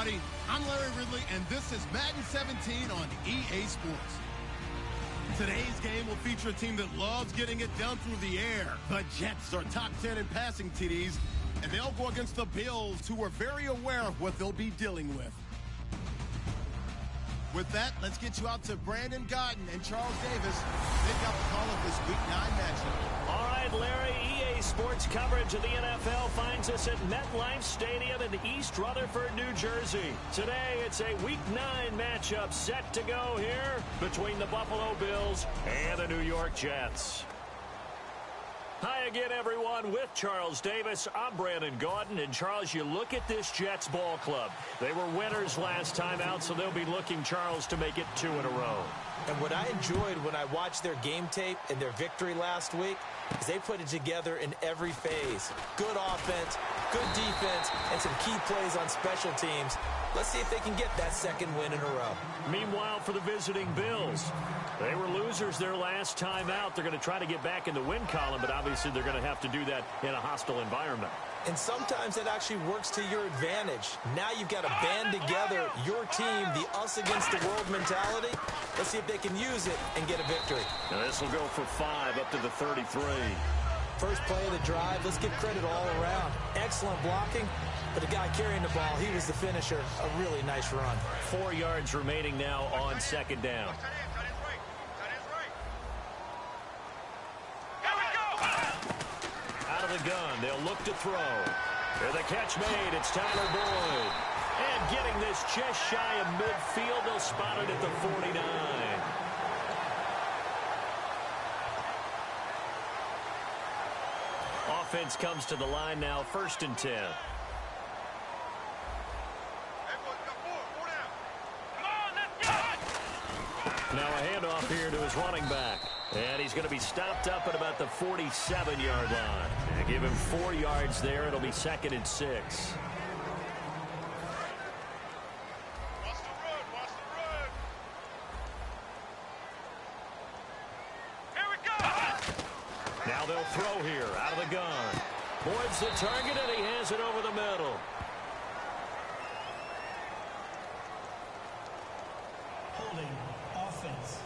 everybody. I'm Larry Ridley, and this is Madden 17 on EA Sports. Today's game will feature a team that loves getting it down through the air. The Jets are top 10 in passing TDs, and they'll go against the Bills, who are very aware of what they'll be dealing with. With that, let's get you out to Brandon Godden and Charles Davis. They've got the call of this Week 9 matchup. All right, Larry, EA Sports coverage of the NFL finds us at MetLife Stadium in East Rutherford, New Jersey. Today, it's a Week 9 matchup set to go here between the Buffalo Bills and the New York Jets. Hi again, everyone. With Charles Davis, I'm Brandon Gaudin. And, Charles, you look at this Jets ball club. They were winners last time out, so they'll be looking, Charles, to make it 2 in a row. And what I enjoyed when I watched their game tape and their victory last week is they put it together in every phase. Good offense, good defense, and some key plays on special teams. Let's see if they can get that second win in a row. Meanwhile, for the visiting Bills, they were losers their last time out. They're going to try to get back in the win column, but obviously they're going to have to do that in a hostile environment. And sometimes it actually works to your advantage. Now you've got to band together your team, the us against the world mentality. Let's see if they can use it and get a victory. Now this will go for 5 up to the 33. First play of the drive, let's give credit all around. Excellent blocking, but the guy carrying the ball, he was the finisher. A really nice run. 4 yards remaining now on second down. Out of the gun, they'll look to throw. There's the catch made, it's Tyler Boyd. And getting this just shy of midfield, they'll spot it at the 49. Offense comes to the line now, 1st and 10. Now a handoff here to his running back. And he's going to be stopped up at about the 47-yard line. And give him 4 yards there. It'll be 2nd and 6. Now they'll throw here out of the gun. Boyd's the target, and he has it over the middle. Holding offense.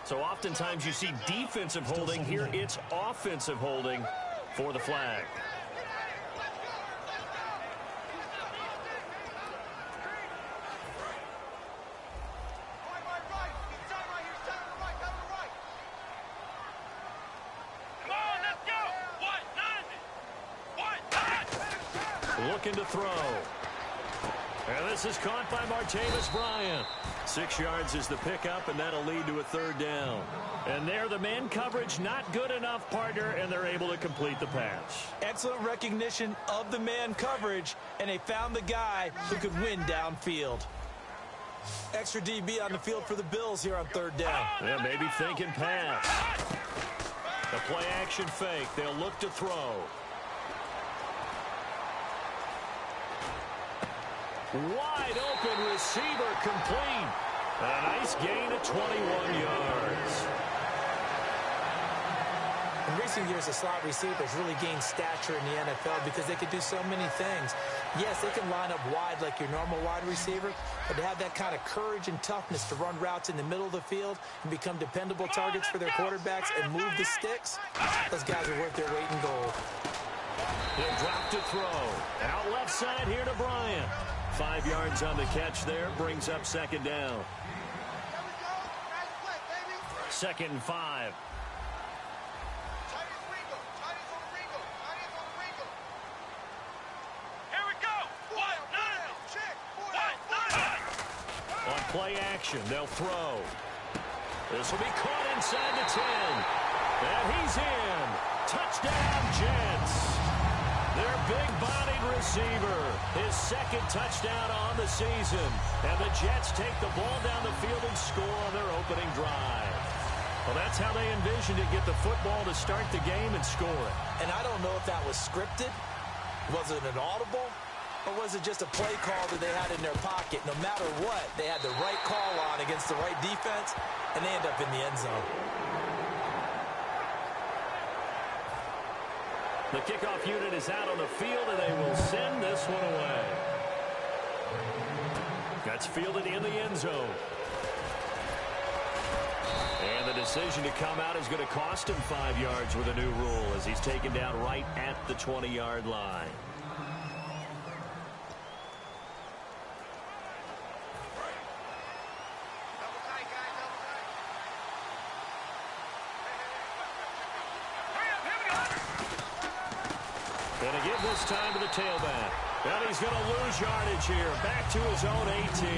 So oftentimes you see defensive holding. Here it's offensive holding for the flag. Looking to throw. And this is caught by Martavis Bryant. 6 yards is the pickup, and that'll lead to a 3rd down. And there, the man coverage not good enough, partner, and they're able to complete the pass. Excellent recognition of the man coverage, and they found the guy who could win downfield. Extra DB on the field for the Bills here on 3rd down. Yeah, maybe thinking pass. The play action fake. They'll look to throw. Wide open receiver complete. A nice gain of 21 yards. In recent years, the slot receivers really gained stature in the NFL because they could do so many things. Yes, they can line up wide like your normal wide receiver, but to have that kind of courage and toughness to run routes in the middle of the field and become dependable targets for their quarterbacks and move the sticks, those guys are worth their weight in gold. He'll drop to throw. Out left side here to Bryant. 5 yards on the catch there. Brings up 2nd down. 2nd and 5. On play action, they'll throw. This will be caught inside the 10. And he's in. Touchdown, Jets. Their big-bodied receiver, his 2nd touchdown on the season. And the Jets take the ball down the field and score on their opening drive. Well, that's how they envisioned it, get the football to start the game and score it. And I don't know if that was scripted. Was it an audible? Or was it just a play call that they had in their pocket? No matter what, they had the right call on against the right defense, and they end up in the end zone. The kickoff unit is out on the field, and they will send this one away. That's fielded in the end zone. And the decision to come out is going to cost him 5 yards with a new rule as he's taken down right at the 20-yard line. And to give this time to the tailback. And he's going to lose yardage here. Back to his own 18.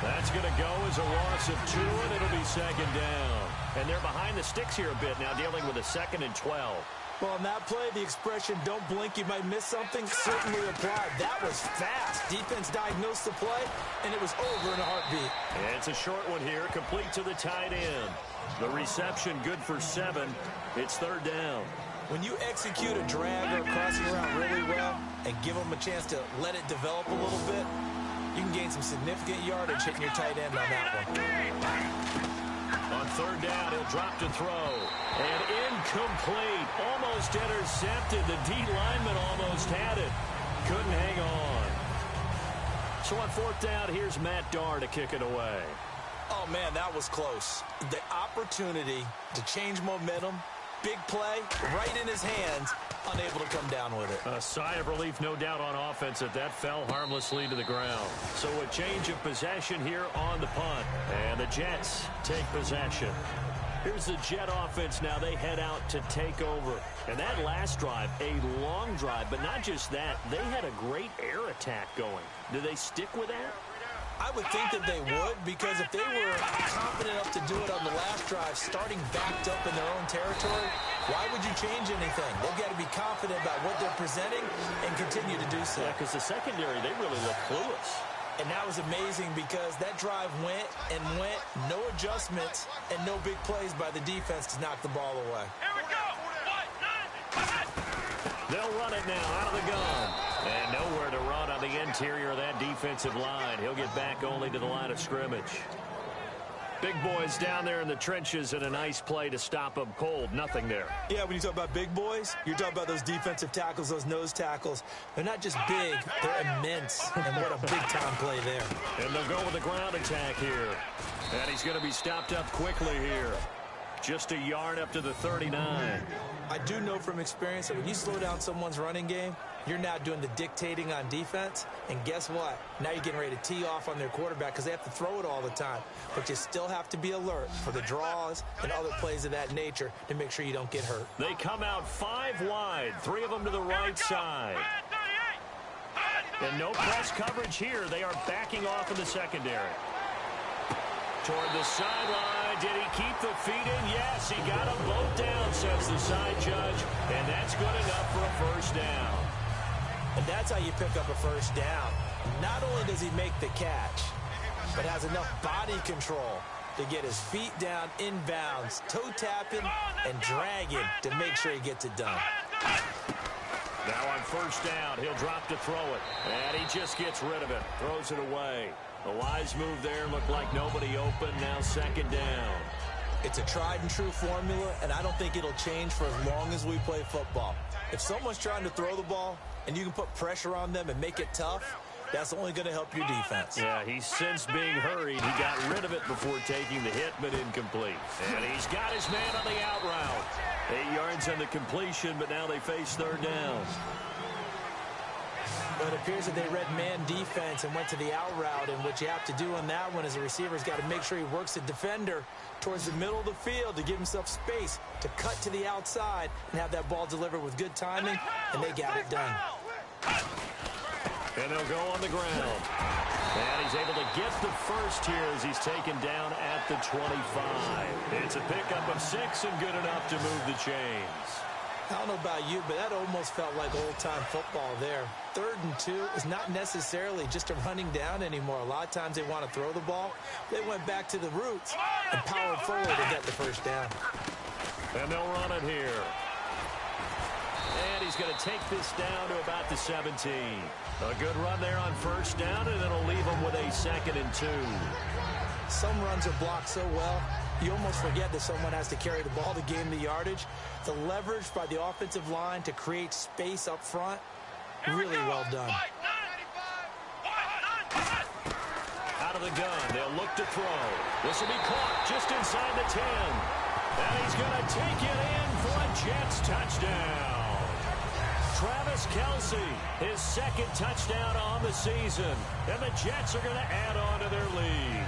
That's going to go as a loss of 2, and it'll be second down. And they're behind the sticks here a bit now, dealing with a 2nd and 12. Well, on that play, the expression, don't blink, you might miss something, certainly applied. That was fast. Defense diagnosed the play, and it was over in a heartbeat. And it's a short one here, complete to the tight end. The reception good for 7. It's 3rd down. When you execute a drag or a crossing route really well and give them a chance to let it develop a little bit, you can gain some significant yardage hitting your tight end on that one. On 3rd down, he'll drop to throw. And incomplete. Almost intercepted. The D lineman almost had it. Couldn't hang on. So on 4th down, here's Matt Darr to kick it away. Oh, man, that was close. The opportunity to change momentum, big play, right in his hands, unable to come down with it. A sigh of relief, no doubt, on offense that fell harmlessly to the ground. So a change of possession here on the punt. And the Jets take possession. Here's the Jet offense now. They head out to take over. And that last drive, a long drive, but not just that. They had a great air attack going. Do they stick with that? I would think that they would, because if they were confident enough to do it on the last drive, starting backed up in their own territory, why would you change anything? They've got to be confident about what they're presenting and continue to do so. Yeah, because the secondary, they really look clueless. And that was amazing because that drive went and went, no adjustments, and no big plays by the defense to knock the ball away. Here we go! 1, 9, They'll run it now out of the gun. And nowhere to run on the interior of that defensive line. He'll get back only to the line of scrimmage. Big boys down there in the trenches, and a nice play to stop them cold. Nothing there. Yeah, when you talk about big boys, you're talking about those defensive tackles, those nose tackles. They're not just big, they're immense. And what a big-time play there. And they'll go with the ground attack here. And he's going to be stopped up quickly here. Just a yard up to the 39. I do know from experience that when you slow down someone's running game, you're now doing the dictating on defense. And guess what? Now you're getting ready to tee off on their quarterback because they have to throw it all the time. But you still have to be alert for the draws and other plays of that nature to make sure you don't get hurt. They come out 5 wide, 3 of them to the right side. And no press coverage here. They are backing off in the secondary. Toward the sideline. Did he keep the feet in? Yes, he got them both down, says the side judge. And that's good enough for a first down. And that's how you pick up a first down. Not only does he make the catch, but has enough body control to get his feet down inbounds, toe tapping and dragging to make sure he gets it done. Now on first down, he'll drop to throw it. And he just gets rid of it, throws it away. The wise move there, looked like nobody open. Now second down. It's a tried-and-true formula, and I don't think it'll change for as long as we play football. If someone's trying to throw the ball and you can put pressure on them and make it tough, that's only going to help your defense. Yeah, he's since being hurried. He got rid of it before taking the hit, but incomplete. And he's got his man on the out route. 8 yards on the completion, but now they face third down. But it appears that they read man defense and went to the out route, and what you have to do on that one is the receiver's got to make sure he works the defender towards the middle of the field to give himself space to cut to the outside and have that ball delivered with good timing, and they got it done. And they'll go on the ground. And he's able to get the first here as he's taken down at the 25. It's a pickup of 6 and good enough to move the chains. I don't know about you, but that almost felt like old-time football there. 3rd and 2 is not necessarily just a running down anymore. A lot of times they want to throw the ball. They went back to the roots and powered forward and got the first down. And they'll run it here. And he's going to take this down to about the 17. A good run there on first down, and it'll leave him with a 2nd and 2. Some runs are blocked so well, you almost forget that someone has to carry the ball to gain the yardage. The leverage by the offensive line to create space up front, really well done. Out of the gun, they'll look to throw. This will be caught just inside the 10. And he's going to take it in for a Jets touchdown. Travis Kelce, his second touchdown on the season. And the Jets are going to add on to their lead.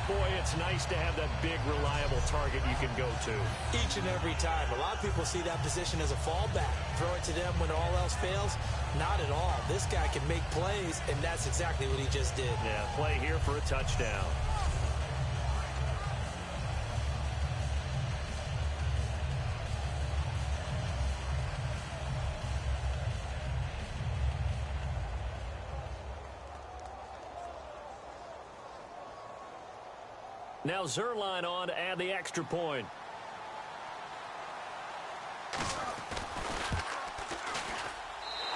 Boy, it's nice to have that big, reliable target you can go to. Each and every time. A lot of people see that position as a fallback. Throw it to them when all else fails. Not at all. This guy can make plays, and that's exactly what he just did. Yeah, play here for a touchdown. Now Zerline on to add the extra point.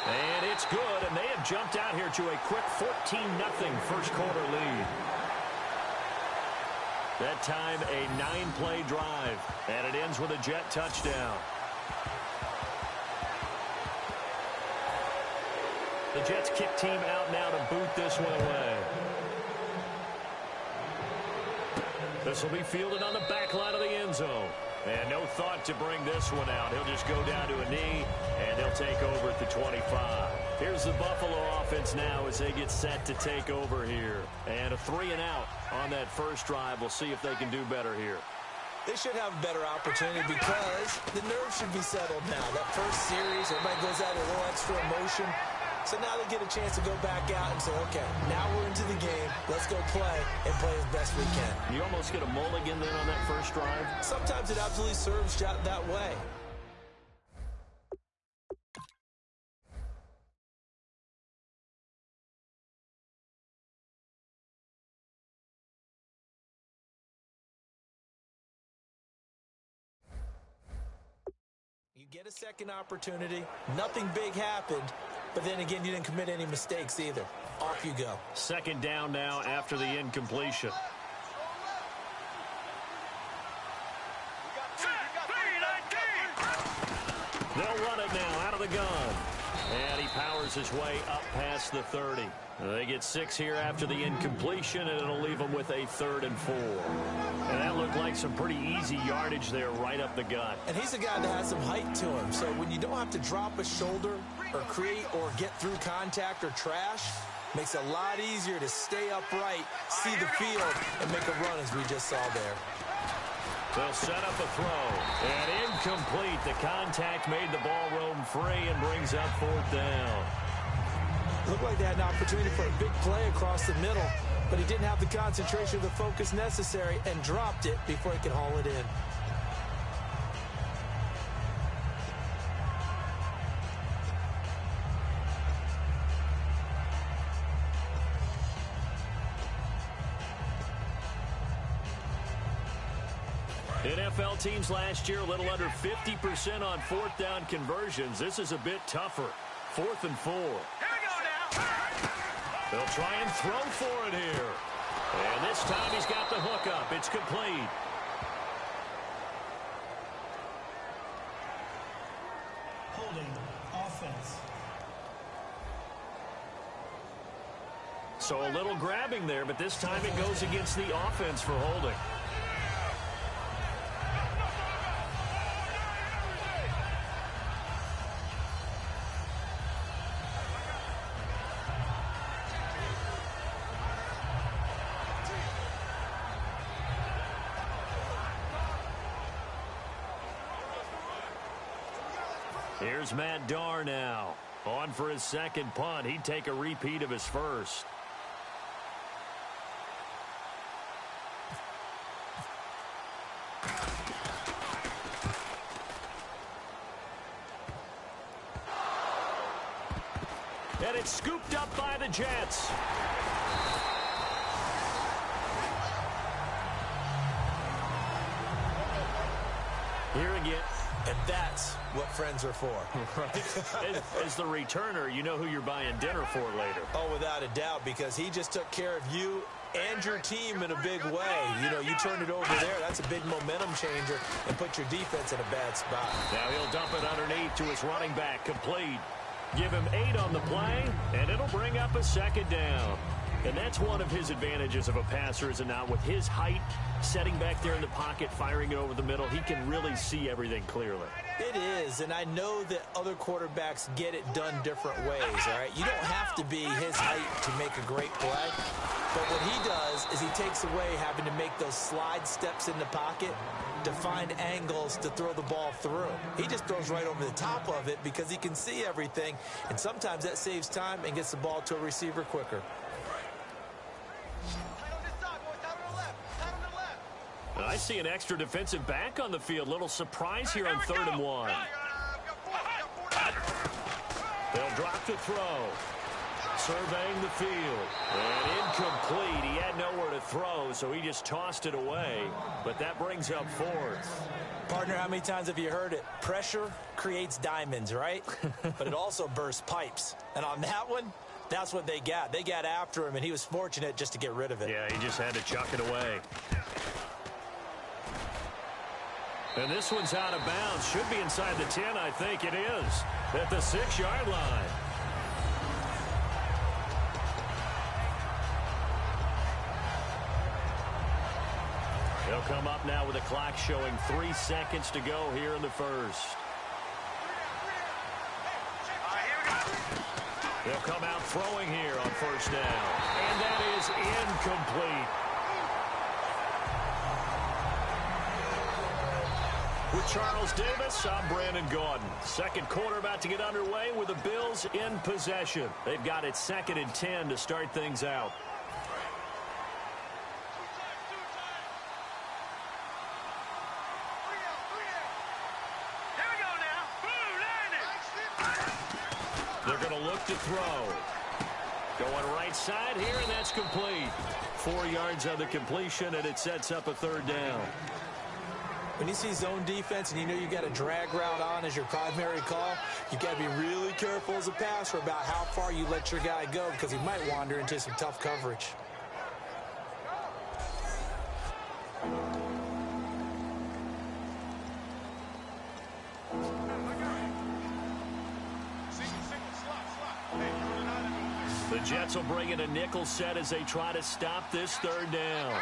And it's good, and they have jumped out here to a quick 14-0 first quarter lead. That time a 9-play drive, and it ends with a Jet touchdown. The Jets kick team out now to boot this one away. This will be fielded on the back line of the end zone. And no thought to bring this one out. He'll just go down to a knee, and they'll take over at the 25. Here's the Buffalo offense now as they get set to take over here. And a 3-and-out on that first drive. We'll see if they can do better here. They should have a better opportunity because the nerves should be settled now. That first series, everybody goes out with a little extra emotion. So now they get a chance to go back out and say, okay, now we're into the game. Let's go play and play as best we can. You almost get a mulligan then on that first drive? Sometimes it absolutely serves that way. You get a second opportunity. Nothing big happened. But then again, you didn't commit any mistakes either. Off you go. Second down now after the incompletion. They'll run it now out of the gun. And he powers his way up past the 30. They get 6 here after the incompletion, and it'll leave them with a 3rd and 4. And that looked like some pretty easy yardage there right up the gut. And he's a guy that has some height to him. So when you don't have to drop a shoulder or create or get through contact or trash, makes it a lot easier to stay upright, see the field, and make a run as we just saw there. They'll set up a throw. And incomplete. The contact made the ball roam free and brings up 4th down. Looked like they had an opportunity for a big play across the middle, but he didn't have the concentration or the focus necessary and dropped it before he could haul it in. NFL teams last year a little under 50% on 4th down conversions. This is a bit tougher. 4th and 4. They'll try and throw for it here. And this time he's got the hook up. It's complete. Holding offense. So a little grabbing there, but this time it goes against the offense for holding. Here's Matt Darr now. On for his second punt. He'd take a repeat of his first. And it's scooped up by the Jets. Here again. And that's what friends are for. Right. As the returner, you know who you're buying dinner for later. Oh, without a doubt, because he just took care of you and your team in a big way. You know, you turn it over there, that's a big momentum changer and put your defense in a bad spot. Now he'll dump it underneath to his running back, complete. Give him 8 on the play, and it'll bring up a second down. And that's one of his advantages of a passer, is it not? With his height, setting back there in the pocket, firing it over the middle, he can really see everything clearly. It is, and I know that other quarterbacks get it done different ways, all right? You don't have to be his height to make a great play. But what he does is he takes away having to make those slide steps in the pocket to find angles to throw the ball through. He just throws right over the top of it because he can see everything, and sometimes that saves time and gets the ball to a receiver quicker. I see an extra defensive back on the field. Little surprise here on 3rd and 1. They'll drop the throw. Surveying the field. And incomplete. He had nowhere to throw, so he just tossed it away. But that brings up 4th. Partner, how many times have you heard it? Pressure creates diamonds, right? But it also bursts pipes. And on that one, that's what they got. They got after him, and he was fortunate just to get rid of it. Yeah, he just had to chuck it away. And this one's out of bounds. Should be inside the 10, I think it is. At the 6-yard line. They'll come up now with the clock showing 3 seconds to go here in the first. They'll come out throwing here on 1st down. And that is incomplete. With Charles Davis, I'm Brandon Gaudin. Second quarter about to get underway with the Bills in possession. They've got it 2nd and 10 to start things out. They're going to look to throw. Going right side here, and that's complete. 4 yards on the completion, and it sets up a 3rd down. When you see zone defense and you know you got a drag route on as your primary call, you got to be really careful as a passer about how far you let your guy go because he might wander into some tough coverage. The Jets will bring in a nickel set as they try to stop this 3rd down.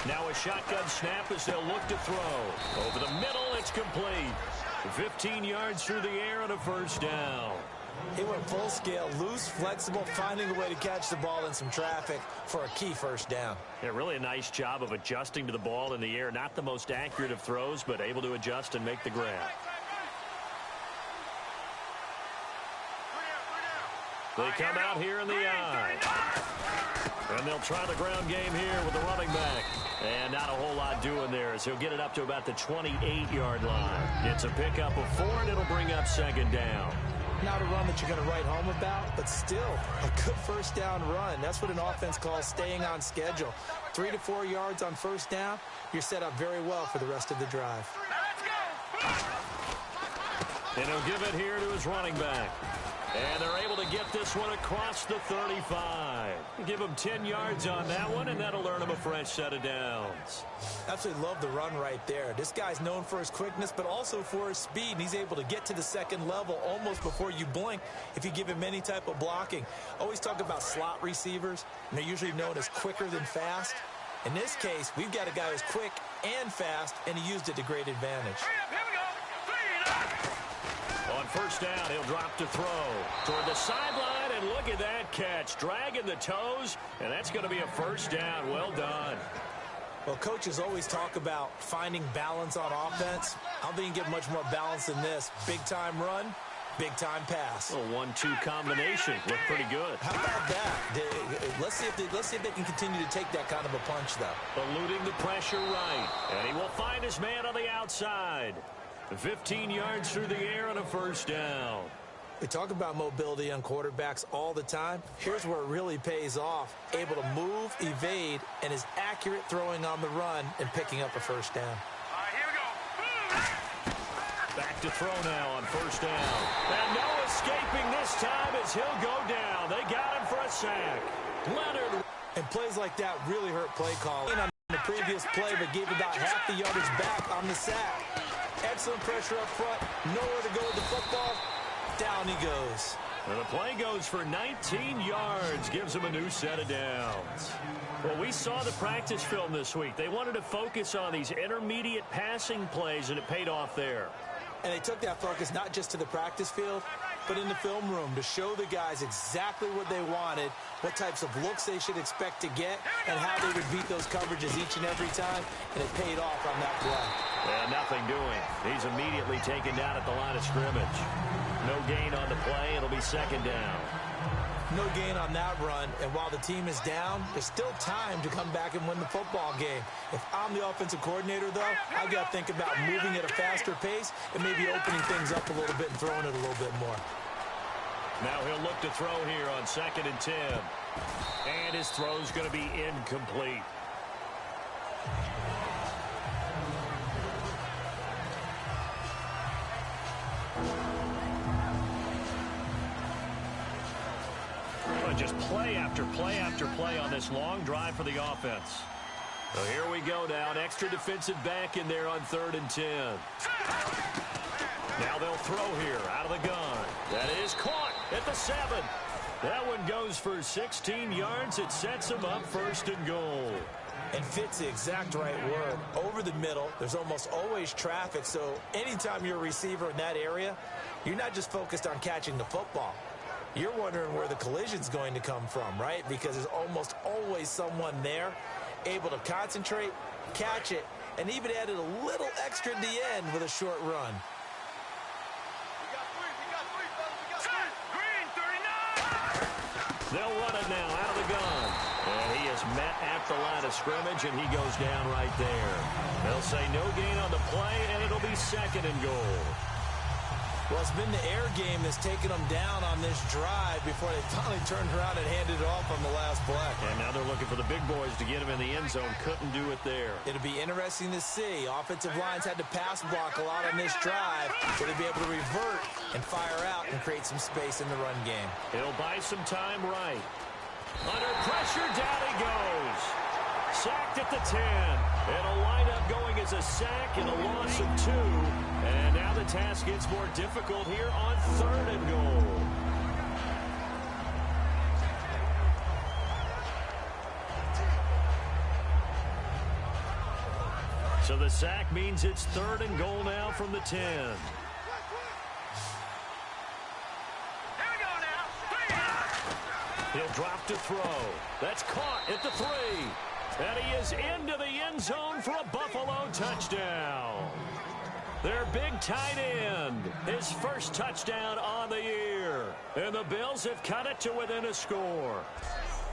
Now a shotgun snap as they'll look to throw. Over the middle, it's complete. 15 yards through the air and a 1st down. He went full scale, loose, flexible, finding a way to catch the ball in some traffic for a key 1st down. Yeah, really a nice job of adjusting to the ball in the air. Not the most accurate of throws, but able to adjust and make the grab. They come out here in the eye. And they'll try the ground game here with the running back. And not a whole lot doing there as he'll get it up to about the 28-yard line. It's a pickup of 4, and it'll bring up 2nd down. Not a run that you're going to write home about, but still a good 1st down run. That's what an offense calls staying on schedule. 3 to 4 yards on 1st down, you're set up very well for the rest of the drive. And he'll give it here to his running back. And they're able to get this one across the 35. Give him 10 yards on that one, and that'll earn him a fresh set of downs. Absolutely love the run right there. This guy's known for his quickness, but also for his speed. And he's able to get to the 2nd level almost before you blink if you give him any type of blocking. Always talk about slot receivers, and they're usually known as quicker than fast. In this case, we've got a guy who's quick and fast, and he used it to great advantage. On 1st down, he'll drop to throw toward the sideline, and look at that catch. Dragging the toes, and that's going to be a 1st down. Well done. Well, coaches always talk about finding balance on offense. I don't think you can get much more balance than this. Big-time run, big-time pass. A 1-2 combination. Looked pretty good. How about that? Let's see if they can continue to take that kind of a punch, though. Eluding the pressure right, and he will find his man on the outside. 15 yards through the air and a 1st down. We talk about mobility on quarterbacks all the time. Here's where it really pays off. Able to move, evade, and is accurate throwing on the run and picking up a 1st down. All right, here we go. Back to throw now on 1st down. And no escaping this time as he'll go down. They got him for a sack. Leonard And plays like that really hurt play calling. On the previous play, but gave about half the yardage back on the sack. Excellent pressure up front. Nowhere to go with the football. Down he goes. And the play goes for 19 yards. Gives him a new set of downs. Well, we saw the practice film this week. They wanted to focus on these intermediate passing plays, and it paid off there. And they took that focus not just to the practice field, but in the film room to show the guys exactly what they wanted, what types of looks they should expect to get, and how they would beat those coverages each and every time, and it paid off on that play. And nothing doing. He's immediately taken down at the line of scrimmage. No gain on the play. It'll be second down. No gain on that run, and while the team is down, there's still time to come back and win the football game. If I'm the offensive coordinator, though, I've got to think about moving at a faster pace and maybe opening things up a little bit and throwing it a little bit more. Now he'll look to throw here on 2nd and 10. And his throw's going to be incomplete. Just play after play after play on this long drive for the offense. So here we go now. An extra defensive back in there on 3rd and 10. Now they'll throw here out of the gun. That is caught at the 7. That one goes for 16 yards. It sets them up 1st and goal. And fits the exact right word. Over the middle, there's almost always traffic. So anytime you're a receiver in that area, you're not just focused on catching the football. You're wondering where the collision's going to come from, right? Because there's almost always someone there able to concentrate, catch it, and even added a little extra at the end with a short run. They'll run it now out of the gun. And he is met at the line of scrimmage, and he goes down right there. They'll say no gain on the play, and it'll be 2nd and goal. Well, it's been the air game that's taken them down on this drive before they finally turned around and handed it off on the last play. And now they're looking for the big boys to get him in the end zone. Couldn't do it there. It'll be interesting to see. Offensive lines had to pass block a lot on this drive. Will they be able to revert and fire out and create some space in the run game? He'll buy some time right. Under pressure, down he goes. Sacked at the 10. It'll wind up going as a sack and a loss of 2. And now the task gets more difficult here on 3rd and goal. So the sack means it's 3rd and goal now from the 10. Here we go now. He'll drop to throw. That's caught at the 3. And he is into the end zone for a Buffalo touchdown. Their big tight end, his first touchdown on the year. And the Bills have cut it to within a score.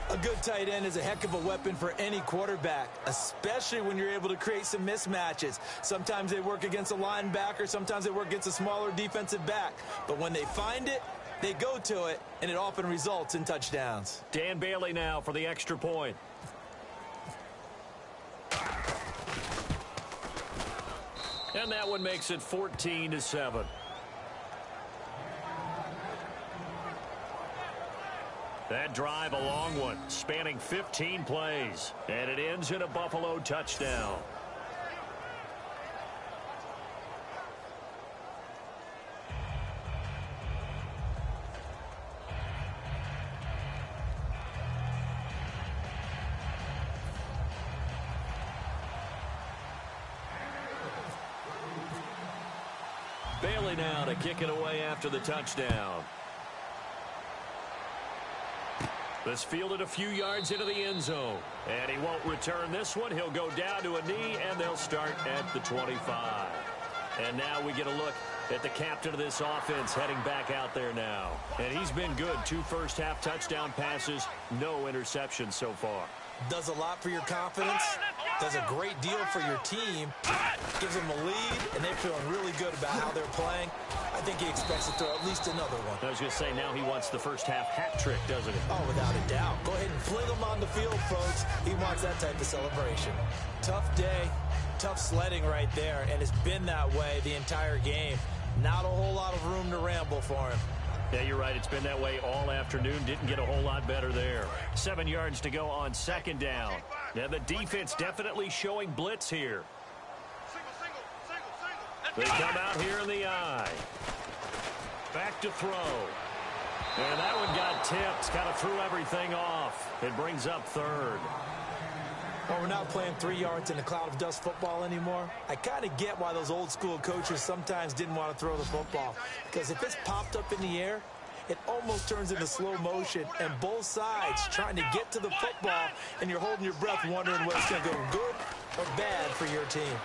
A good tight end is a heck of a weapon for any quarterback, especially when you're able to create some mismatches. Sometimes they work against a linebacker, sometimes they work against a smaller defensive back. But when they find it, they go to it, and it often results in touchdowns. Dan Bailey now for the extra point. And that one makes it 14-7. That drive, a long one, spanning 15 plays. And it ends in a Buffalo touchdown. Bailey now to kick it away after the touchdown. This fielded a few yards into the end zone. And he won't return this one. He'll go down to a knee, and they'll start at the 25. And now we get a look at the captain of this offense heading back out there now. And he's been good. 2 first-half touchdown passes, no interceptions so far. Does a lot for your confidence, does a great deal for your team, gives them a lead, and they're feeling really good about how they're playing. I think he expects to throw at least another one. I was going to say, now he wants the first-half hat trick, doesn't he? Oh, without a doubt. Go ahead and fling him on the field, folks. He wants that type of celebration. Tough day, tough sledding right there, and it's been that way the entire game. Not a whole lot of room to ramble for him. Yeah, you're right. It's been that way all afternoon. Didn't get a whole lot better there. 7 yards to go on second down. Now the defense definitely showing blitz here. They come out here in the eye. Back to throw. And that one got tipped. Kind of threw everything off. It brings up third. Well, we're not playing 3 yards in a cloud of dust football anymore. I kind of get why those old school coaches sometimes didn't want to throw the football. Because if it's popped up in the air, it almost turns into slow motion. And both sides trying to get to the football, and you're holding your breath wondering whether it's going to go good or bad for your team.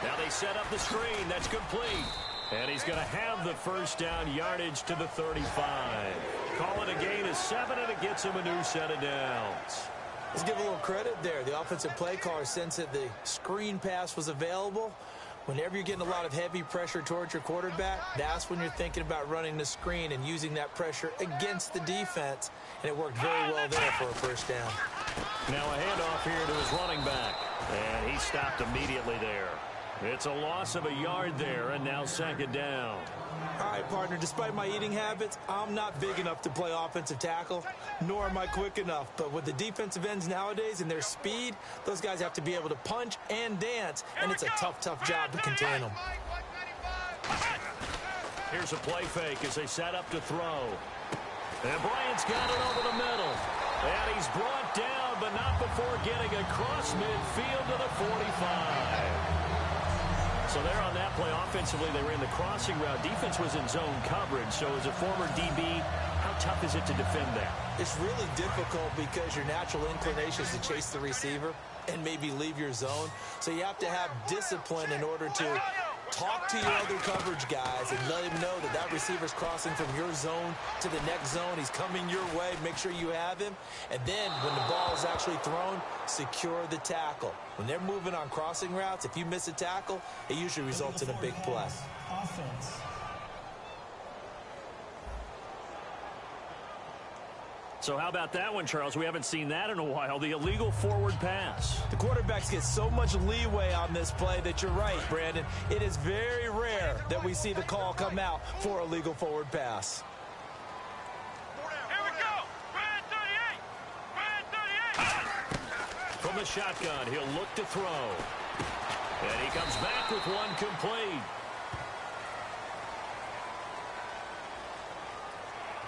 Now they set up the screen. That's complete. And he's going to have the first down yardage to the 35. Call it a gain of 7, and it gets him a new set of downs. Let's give a little credit there. The offensive play caller sensed that the screen pass was available. Whenever you're getting a lot of heavy pressure towards your quarterback, that's when you're thinking about running the screen and using that pressure against the defense. And it worked very well there for a first down. Now a handoff here to his running back. And he stopped immediately there. It's a loss of a yard there, and now second down. All right, partner, despite my eating habits, I'm not big enough to play offensive tackle, nor am I quick enough. But with the defensive ends nowadays and their speed, those guys have to be able to punch and dance, and it's a tough, tough job to contain them. Here's a play fake as they set up to throw. And Bryant's got it over the middle. And he's brought down, but not before getting across midfield to the 45. So there on that play, offensively, they ran the crossing route. Defense was in zone coverage. So as a former DB, how tough is it to defend that? It's really difficult because your natural inclination is to chase the receiver and maybe leave your zone. So you have to have discipline in order to talk to your other coverage guys and let him know that that receiver's crossing from your zone to the next zone. He's coming your way. Make sure you have him. And then when the ball is actually thrown, secure the tackle. When they're moving on crossing routes, if you miss a tackle, it usually results in a big play. Offense. So how about that one, Charles? We haven't seen that in a while. The illegal forward pass. The quarterbacks get so much leeway on this play that you're right, Brandon. It is very rare that we see the call come out for a legal forward pass. Here we go. Brand 38. Brand 38. From the shotgun, he'll look to throw. And he comes back with one complete.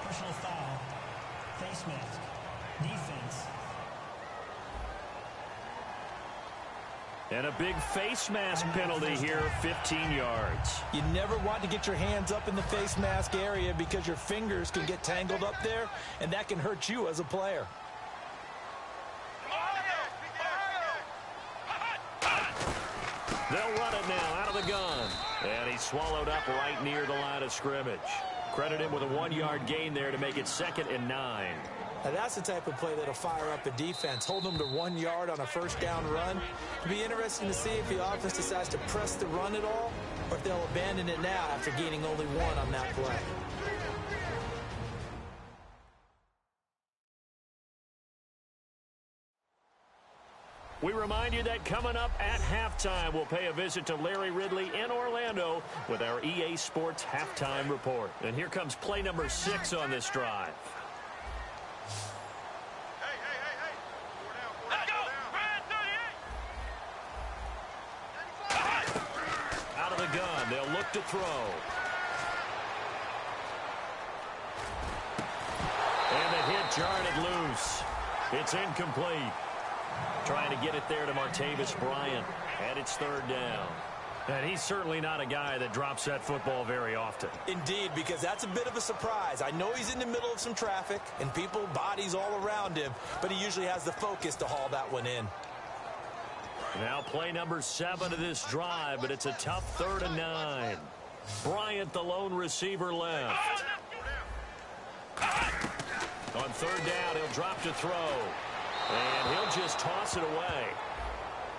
Personal foul. Face mask. Defense. And a big face mask penalty here, 15 yards. You never want to get your hands up in the face mask area because your fingers can get tangled up there, and that can hurt you as a player. They'll run it now out of the gun. And he's swallowed up right near the line of scrimmage. Credit him with a 1-yard gain there to make it 2nd and 9. Now that's the type of play that'll fire up a defense. Hold them to 1 yard on a first down run. It'll be interesting to see if the offense decides to press the run at all or if they'll abandon it now after gaining only 1 on that play. We remind you that coming up at halftime, we'll pay a visit to Larry Ridley in Orlando with our EA Sports Halftime Report. And here comes play number 6 on this drive. Let's go. Brand 38. Out of the gun, they'll look to throw. And the hit jarred it loose. It's incomplete. Trying to get it there to Martavis Bryant. And it's 3rd down. And he's certainly not a guy that drops that football very often. Indeed, because that's a bit of a surprise. I know he's in the middle of some traffic and people, bodies all around him, but he usually has the focus to haul that one in. Now play number 7 of this drive, but it's a tough 3rd and 9. Bryant, the lone receiver, left. On 3rd down, he'll drop to throw. And he'll just toss it away.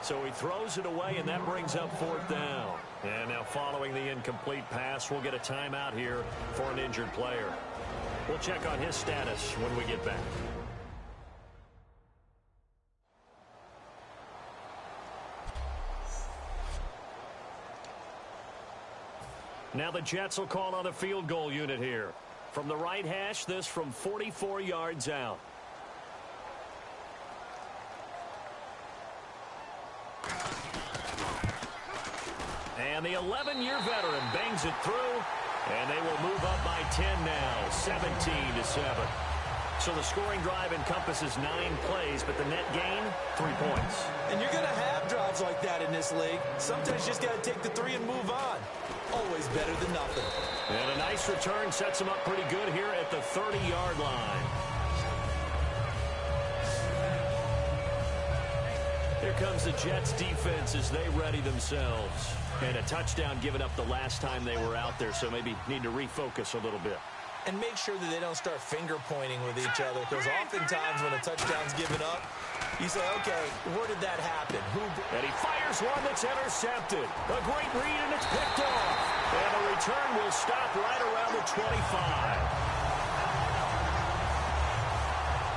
So he throws it away, and that brings up 4th down. And now following the incomplete pass, we'll get a timeout here for an injured player. We'll check on his status when we get back. Now the Jets will call on the field goal unit here. From the right hash, this from 44 yards out. And the 11-year veteran bangs it through, and they will move up by 10 now, 17-7. So the scoring drive encompasses 9 plays, but the net gain, 3 points. And you're going to have drives like that in this league. Sometimes you just got to take the 3 and move on. Always better than nothing. And a nice return sets them up pretty good here at the 30-yard line. Here comes the Jets defense as they ready themselves. And a touchdown given up the last time they were out there, so maybe need to refocus a little bit. And make sure that they don't start finger-pointing with each other, because oftentimes when a touchdown's given up, you say, okay, where did that happen? And he fires one that's intercepted. A great read, and it's picked off. And the return will stop right around the 25.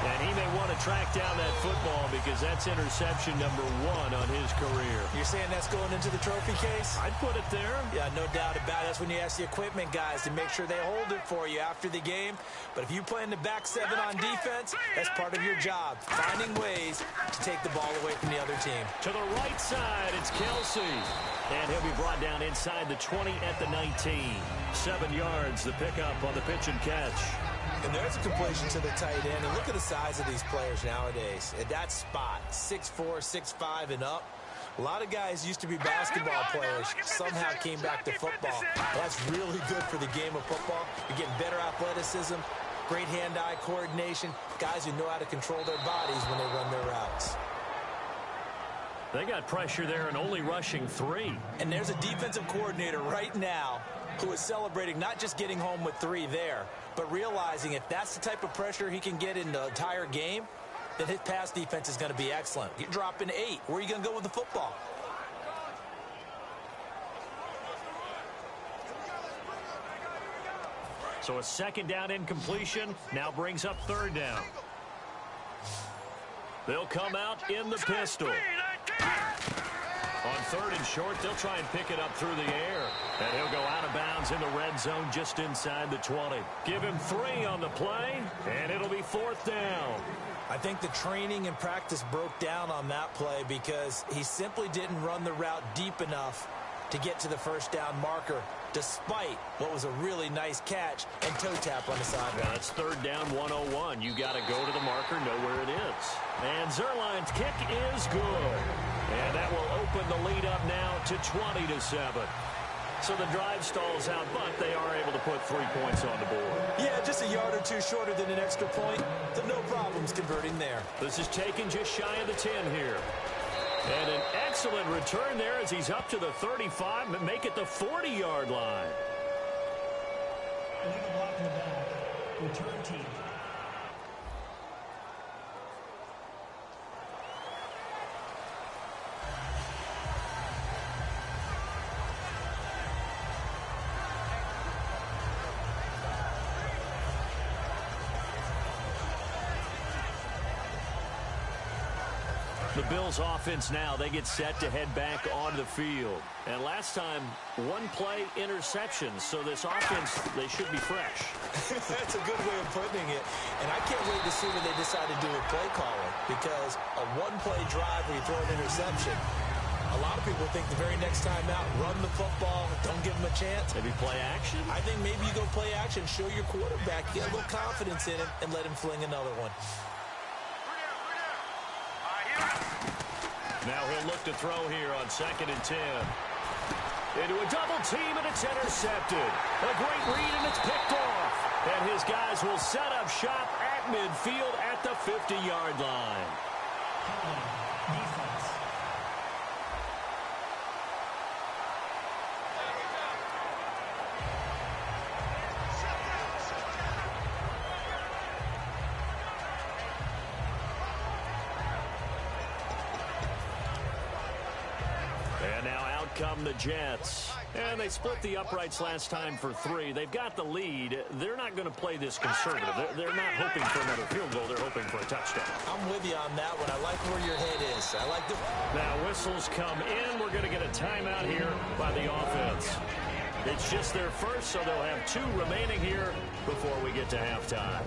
And he may want to track down that football because that's interception number 1 on his career. You're saying that's going into the trophy case? I'd put it there. Yeah, no doubt about it. That's when you ask the equipment guys to make sure they hold it for you after the game. But if you play in the back 7 on defense, that's part of your job, finding ways to take the ball away from the other team. To the right side, it's Kelsey. And he'll be brought down inside the 20 at the 19. 7 yards, the pickup on the pitch and catch. And there's a completion to the tight end. And look at the size of these players nowadays. At that spot, 6'4", 6'5", and up. A lot of guys used to be basketball players, somehow came back to football. That's really good for the game of football. You're getting better athleticism, great hand-eye coordination, guys who know how to control their bodies when they run their routes. They got pressure there and only rushing 3. And there's a defensive coordinator right now who is celebrating not just getting home with 3 there, but realizing if that's the type of pressure he can get in the entire game, then his pass defense is going to be excellent. You're dropping 8. Where are you going to go with the football? So a second down incompletion now brings up 3rd down. They'll come out in the pistol. On 3rd and short, they'll try and pick it up through the air. And he'll go out of bounds in the red zone just inside the 20. Give him 3 on the play, and it'll be 4th down. I think the training and practice broke down on that play because he simply didn't run the route deep enough to get to the first down marker, despite what was a really nice catch and toe tap on the sideline. Yeah, that's 3rd down 101. You got to go to the marker, know where it is. And Zerline's kick is good. And that will open the lead up now to 20-7. So the drive stalls out, but they are able to put 3 points on the board. Yeah, just a yard or 2 shorter than an extra point. So no problems converting there. This is taken just shy of the 10 here. And an excellent return there as he's up to the 35, but make it the 40-yard line. Illegal block in the back. Return team. The Bills offense now, they get set to head back on the field. And last time, 1-play interception. So this offense, they should be fresh. That's a good way of putting it. And I can't wait to see what they decide to do with play calling. Because a 1-play drive where you throw an interception, a lot of people think the very next time out, run the football, don't give them a chance. Maybe play action? I think maybe you go play action, show your quarterback, get a little confidence in him, and let him fling another one. Now he'll look to throw here on 2nd and 10. Into a double team, and it's intercepted. A great read, and it's picked off. And his guys will set up shop at midfield at the 50-yard line. Defense. And now out come the Jets. And they split the uprights last time for 3. They've got the lead. They're not going to play this conservative. They're not hoping for another field goal. They're hoping for a touchdown. I'm with you on that one. I like where your head is. I like the... Now whistles come in. We're going to get a timeout here by the offense. It's just their first, so they'll have 2 remaining here before we get to halftime.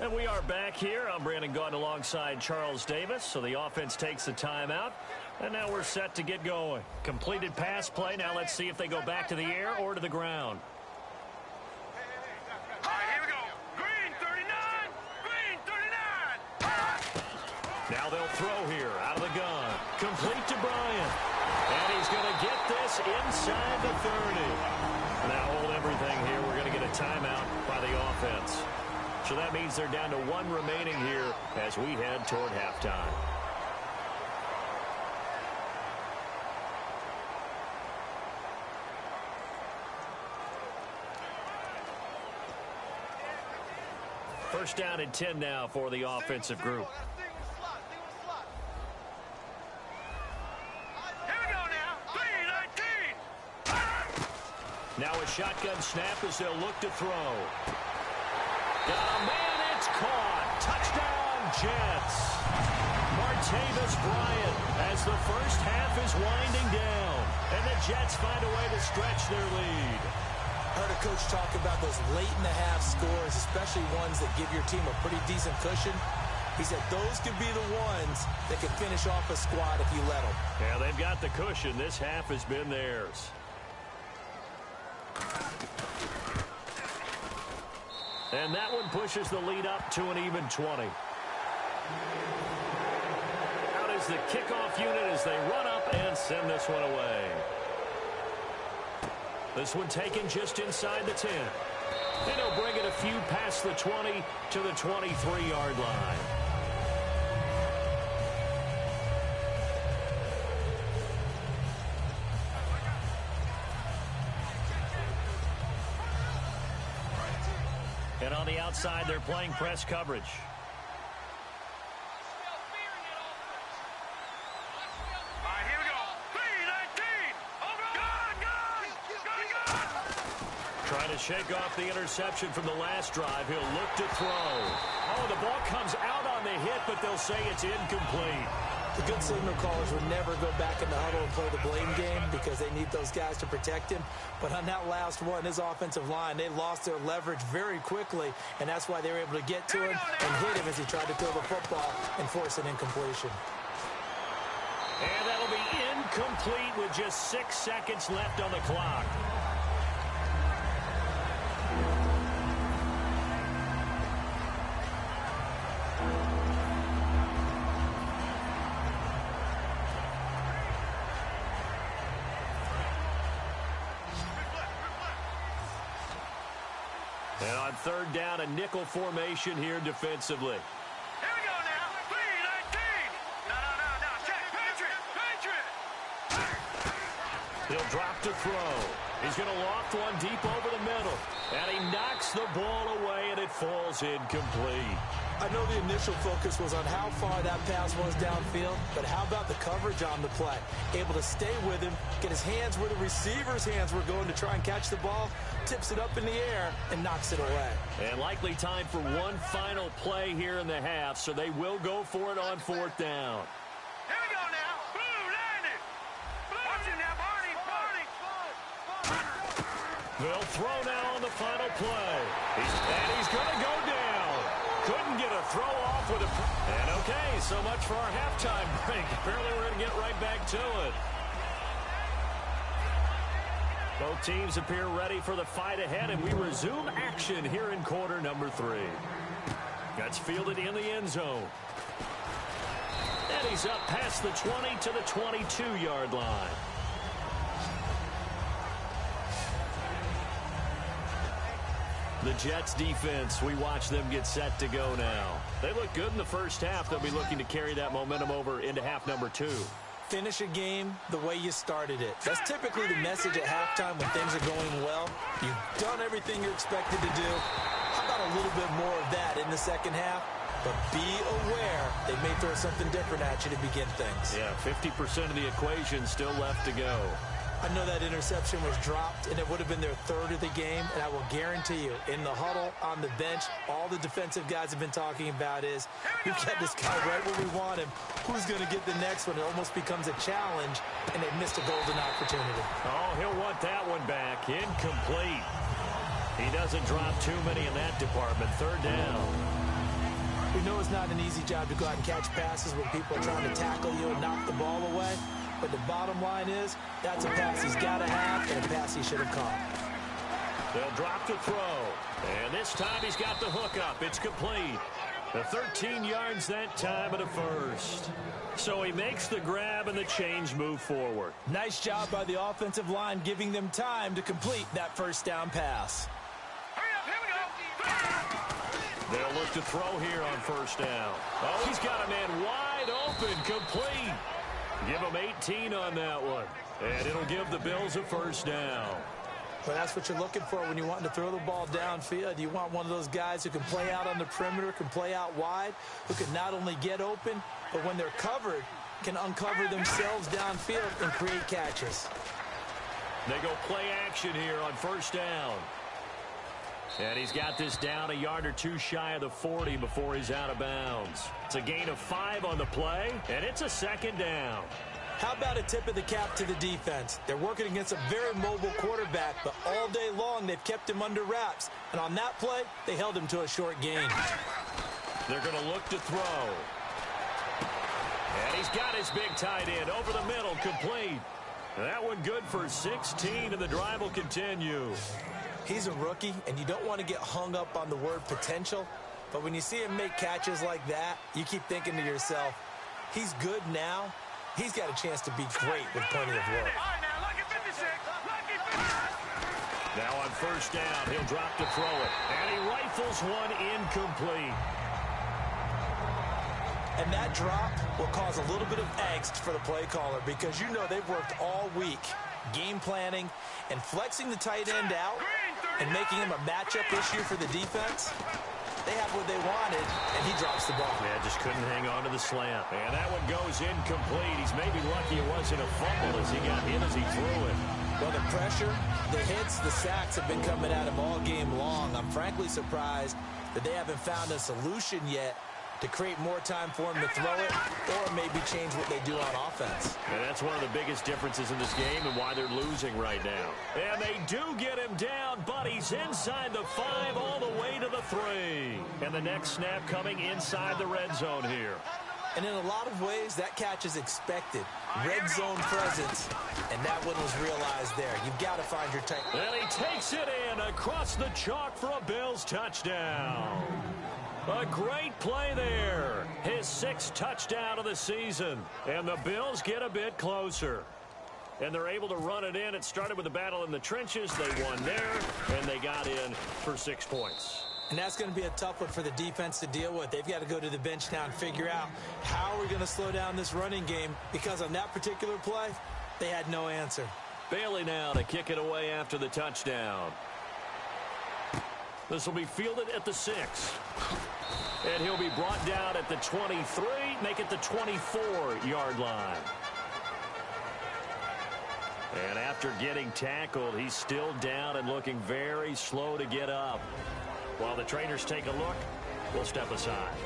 And we are back here. I'm Brandon Gaudin alongside Charles Davis. So the offense takes the timeout. And now we're set to get going. Completed pass play. Now let's see if they go back to the air or to the ground. All right, here we go. Green 39. Green 39. Now they'll throw here out of the gun. Complete to Bryant. And he's going to get this inside the 30. Now hold everything here. We're going to get a timeout by the offense. So that means they're down to 1 remaining here as we head toward halftime. First down and 10 now for the offensive group. Here we go now. 3-19. Now a shotgun snap as they'll look to throw. Got a man, it's caught. Touchdown, Jets. Martavis Bryant as the first half is winding down. And the Jets find a way to stretch their lead. Heard a coach talk about those late-in-the-half scores, especially ones that give your team a pretty decent cushion. He said those could be the ones that can finish off a squad if you let them. Yeah, they've got the cushion. This half has been theirs. And that one pushes the lead up to an even 20. Out is the kickoff unit as they run up and send this one away. This one taken just inside the 10. And he'll bring it a few past the 20 to the 23-yard line. And on the outside, they're playing press coverage. All right, here we go. 3-19. Trying to shake off the interception from the last drive. He'll look to throw. Oh, the ball comes out on the hit, but they'll say it's incomplete. The good signal callers would never go back in the huddle and play the blame game because they need those guys to protect him. But on that last one, his offensive line, they lost their leverage very quickly, and that's why they were able to get to him and hit him as he tried to throw the football and force an incompletion. And that'll be incomplete with just 6 seconds left on the clock. And on third down, a nickel formation here defensively. Here we go now. 3-19. No. Check. Patriot. He'll drop to throw. He's going to loft one deep over the middle. And he knocks the ball away, and it falls incomplete. I know the initial focus was on how far that pass was downfield, but how about the coverage on the play? Able to stay with him, get his hands where the receiver's hands were going to try and catch the ball, tips it up in the air, and knocks it away. And likely time for one final play here in the half, so they will go for it on fourth down. Here we go now. Blue landed. Watch him now, Barney. They'll throw now on the final play. He's going to go down. Couldn't get a throw off with a... And okay, so much for our halftime break. Apparently we're going to get right back to it. Both teams appear ready for the fight ahead, and we resume action here in quarter number 3. That's fielded in the end zone. And he's up past the 20 to the 22-yard line. The Jets defense, we watch them get set to go now. They look good in the first half. They'll be looking to carry that momentum over into half number 2. Finish a game the way you started it. That's typically the message at halftime when things are going well. You've done everything you're expected to do. How about a little bit more of that in the second half? But be aware they may throw something different at you to begin things. Yeah, 50% of the equation still left to go. I know that interception was dropped, and it would have been their third of the game, and I will guarantee you, in the huddle, on the bench, all the defensive guys have been talking about is, we've got this guy right where we want him. Who's going to get the next one? It almost becomes a challenge, and they missed a golden opportunity. Oh, he'll want that one back. Incomplete. He doesn't drop too many in that department. Third down. We know it's not an easy job to go out and catch passes when people are trying to tackle you and knock the ball away. But the bottom line is, that's a pass he's got to have and a pass he should have caught. They'll drop the throw. And this time he's got the hook up. It's complete. The 13 yards that time and a first. So he makes the grab and the change move forward. Nice job by the offensive line giving them time to complete that first down pass. Hurry up, here we go. They'll look to throw here on first down. Oh, he's got a man wide open, complete. Give him 18 on that one. And it'll give the Bills a first down. Well, that's what you're looking for when you want to throw the ball downfield. You want one of those guys who can play out on the perimeter, can play out wide, who can not only get open, but when they're covered, can uncover themselves downfield and create catches. They go play action here on first down. And he's got this down a yard or two shy of the 40 before he's out of bounds. It's a gain of 5 on the play, and it's a second down. How about a tip of the cap to the defense? They're working against a very mobile quarterback, but all day long they've kept him under wraps. And on that play, they held him to a short gain. They're going to look to throw. And he's got his big tight end over the middle, complete. That one good for 16, and the drive will continue. He's a rookie, and you don't want to get hung up on the word potential. But when you see him make catches like that, you keep thinking to yourself, he's good now. He's got a chance to be great with plenty of work. All right, now, lucky 56. Lucky 56. Now on first down, he'll drop to throw it. And he rifles one incomplete. And that drop will cause a little bit of angst for the play caller because you know they've worked all week game planning and flexing the tight end out and making him a matchup issue for the defense. They have what they wanted, and he drops the ball. Yeah, just couldn't hang on to the slant. And that one goes incomplete. He's maybe lucky it wasn't a fumble as he got hit as he threw it. Well, the pressure, the hits, the sacks have been coming at him all game long. I'm frankly surprised that they haven't found a solution yet to create more time for him to throw it or maybe change what they do on offense. And that's one of the biggest differences in this game and why they're losing right now. And they do get him down, but he's inside the 5 all the way to the 3. And the next snap coming inside the red zone here. And in a lot of ways, that catch is expected. Red zone presence, and that one was realized there. You've got to find your tight. And he takes it in across the chalk for a Bills touchdown. A great play there. His 6th touchdown of the season. And the Bills get a bit closer. And they're able to run it in. It started with a battle in the trenches. They won there, and they got in for 6 points. And that's going to be a tough one for the defense to deal with. They've got to go to the bench now and figure out how we're going to slow down this running game, because on that particular play, they had no answer. Bailey now to kick it away after the touchdown. This will be fielded at the 6. And he'll be brought down at the 23, make it the 24-yard line. And after getting tackled, he's still down and looking very slow to get up. While the trainers take a look, we'll step aside.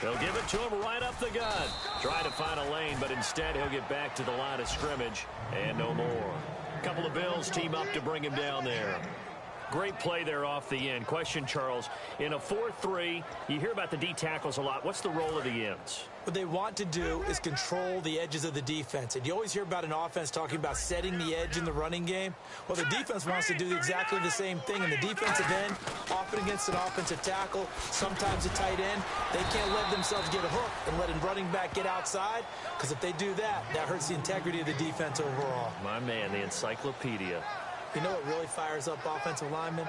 They'll give it to him right up the gut. Try to find a lane, but instead he'll get back to the line of scrimmage and no more. A couple of Bills team up to bring him down there. Great play there off the end. Question, Charles, in a 4-3, you hear about the D tackles a lot. What's the role of the ends? What they want to do is control the edges of the defense. And you always hear about an offense talking about setting the edge in the running game. Well, the defense wants to do exactly the same thing. And the defensive end, often against an offensive tackle, sometimes a tight end, they can't let themselves get a hook and let a running back get outside. Because if they do that, that hurts the integrity of the defense overall. My man, the encyclopedia. You know what really fires up offensive linemen?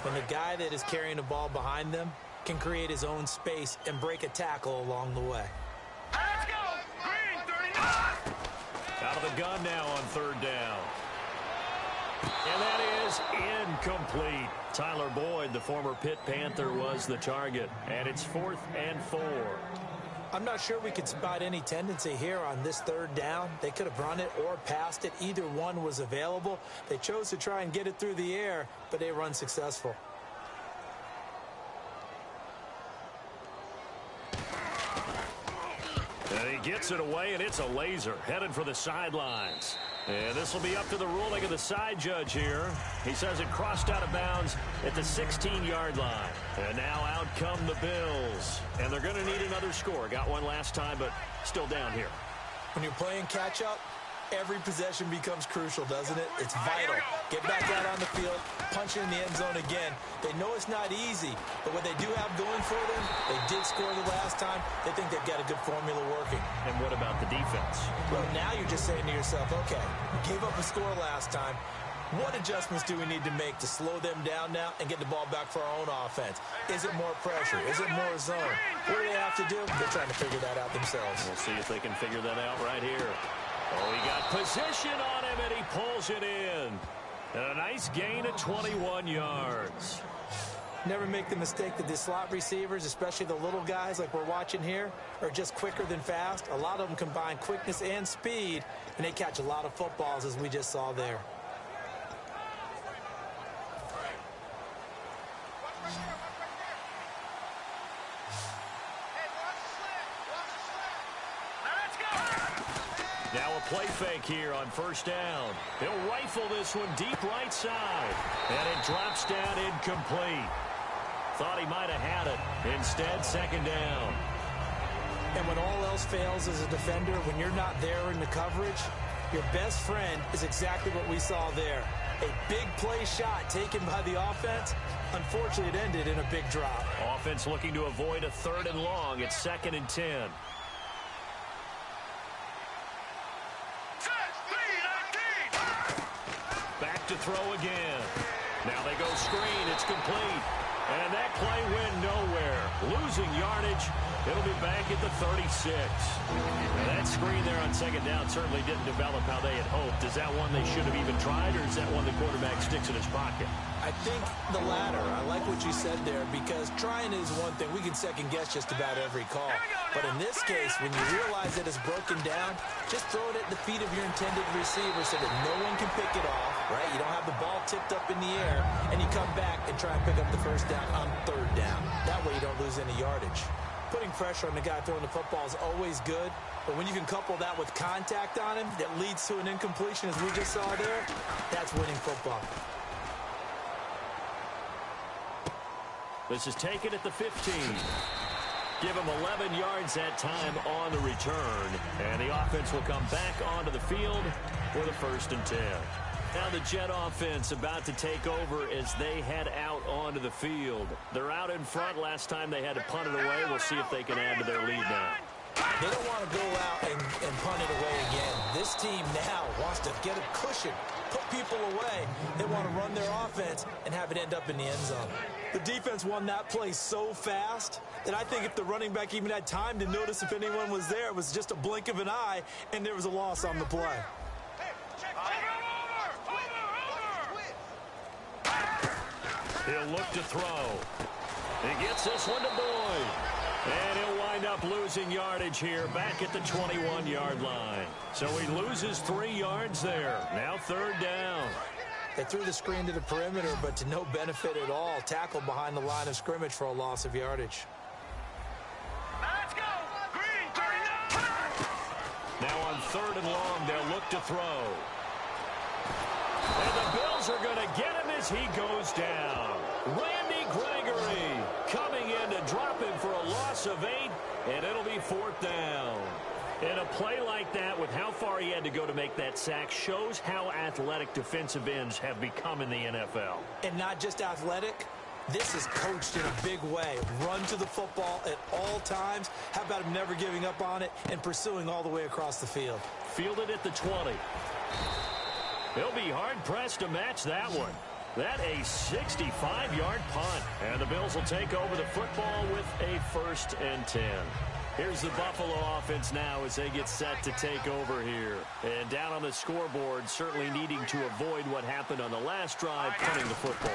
When the guy that is carrying the ball behind them can create his own space and break a tackle along the way. Let's go! Green 39! Out of the gun now on third down. And that is incomplete. Tyler Boyd, the former Pitt Panther, was the target. And it's 4th and 4. I'm not sure we could spot any tendency here on this third down. They could have run it or passed it. Either one was available. They chose to try and get it through the air, but they were unsuccessful. And he gets it away, and it's a laser headed for the sidelines. And this will be up to the ruling of the side judge here. He says it crossed out of bounds at the 16-yard line. And now out come the Bills. And they're going to need another score. Got one last time, but still down here. When you're playing catch-up, every possession becomes crucial, doesn't it? It's vital. Get back out on the field, punch it in the end zone again. They know it's not easy, but what they do have going for them, they did score the last time. They think they've got a good formula working. And what about the defense? Well, now you're just saying to yourself, okay, we gave up a score last time. What adjustments do we need to make to slow them down now and get the ball back for our own offense? Is it more pressure? Is it more zone? What do they have to do? They're trying to figure that out themselves. We'll see if they can figure that out right here. Oh, he got position on him, and he pulls it in. And a nice gain of 21 yards. Never make the mistake that the slot receivers, especially the little guys like we're watching here, are just quicker than fast. A lot of them combine quickness and speed, and they catch a lot of footballs, as we just saw there. Now a play fake here on first down. He'll rifle this one deep right side. And it drops down incomplete. Thought he might have had it. Instead, second down. And when all else fails as a defender, when you're not there in the coverage, your best friend is exactly what we saw there. A big play shot taken by the offense. Unfortunately, it ended in a big drop. Offense looking to avoid a 3rd and long. It's 2nd and 10. Back to throw again. Now they go screen. It's complete. And that play went nowhere. Losing yardage. It'll be back at the 36. Now that screen there on second down certainly didn't develop how they had hoped. Is that one they should have even tried, or is that one the quarterback sticks in his pocket? I think the latter. I like what you said there, because trying is one thing. We can second guess just about every call. But in this case, when you realize that it's broken down, just throw it at the feet of your intended receiver so that no one can pick it off, right? You don't have the ball tipped up in the air, and you come back and try and pick up the first down on 3rd down. That way you don't lose any yardage. Putting pressure on the guy throwing the football is always good, but when you can couple that with contact on him that leads to an incompletion, as we just saw there, that's winning football. This is taken at the 15. Give him 11 yards that time on the return. And the offense will come back onto the field for the 1st and 10. Now the Jet offense about to take over as they head out onto the field. They're out in front. Last time they had to punt it away. We'll see if they can add to their lead now. They don't want to go out and punt it away again. This team now wants to get a cushion, put people away. They want to run their offense and have it end up in the end zone. The defense won that play so fast that I think if the running back even had time to notice if anyone was there, it was just a blink of an eye, and there was a loss on the play. He'll look to throw. He gets this one to Boyd. And he'll wind up losing yardage here back at the 21-yard line. So he loses 3 yards there. Now 3rd down. They threw the screen to the perimeter, but to no benefit at all. Tackled behind the line of scrimmage for a loss of yardage. Let's go! Green 39! Now on 3rd and long, they'll look to throw. And the Bills are going to get him as as he goes down. Randy Gregory coming in to drop him for a loss of 8, and it'll be 4th down. And a play like that, with how far he had to go to make that sack, shows how athletic defensive ends have become in the NFL. And not just athletic. This is coached in a big way. Run to the football at all times. How about him never giving up on it and pursuing all the way across the field? Fielded at the 20. He'll be hard-pressed to match that one. That a 65-yard punt. And the Bills will take over the football with a 1st and 10. Here's the Buffalo offense now as they get set to take over here. And down on the scoreboard, certainly needing to avoid what happened on the last drive, punting the football.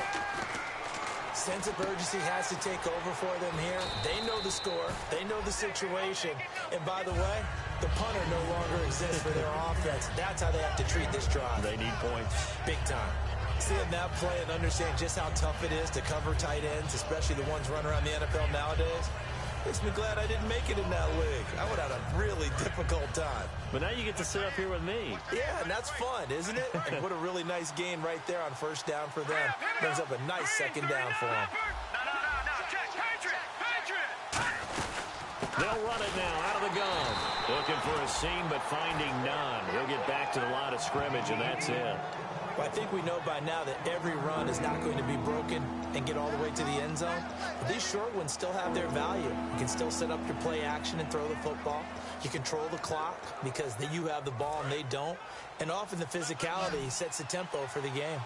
Sense of urgency has to take over for them here. They know the score. They know the situation. And by the way, the punter no longer exists for their offense. That's how they have to treat this drive. They need points. Big time. Seeing that play and understand just how tough it is to cover tight ends, especially the ones running around the NFL nowadays, makes me glad I didn't make it in that league. I would have had a really difficult time. But now you get to sit up here with me. Yeah, and that's fun, isn't it? And what a really nice gain right there on 1st down for them. Brings up a nice 2nd down for them. They'll run it now out of the gun. Looking for a seam, but finding none. He'll get back to the line of scrimmage, and that's it. Well, I think we know by now that every run is not going to be broken and get all the way to the end zone. But these short ones still have their value. You can still set up your play action and throw the football. You control the clock because you have the ball and they don't. And often the physicality sets the tempo for the game.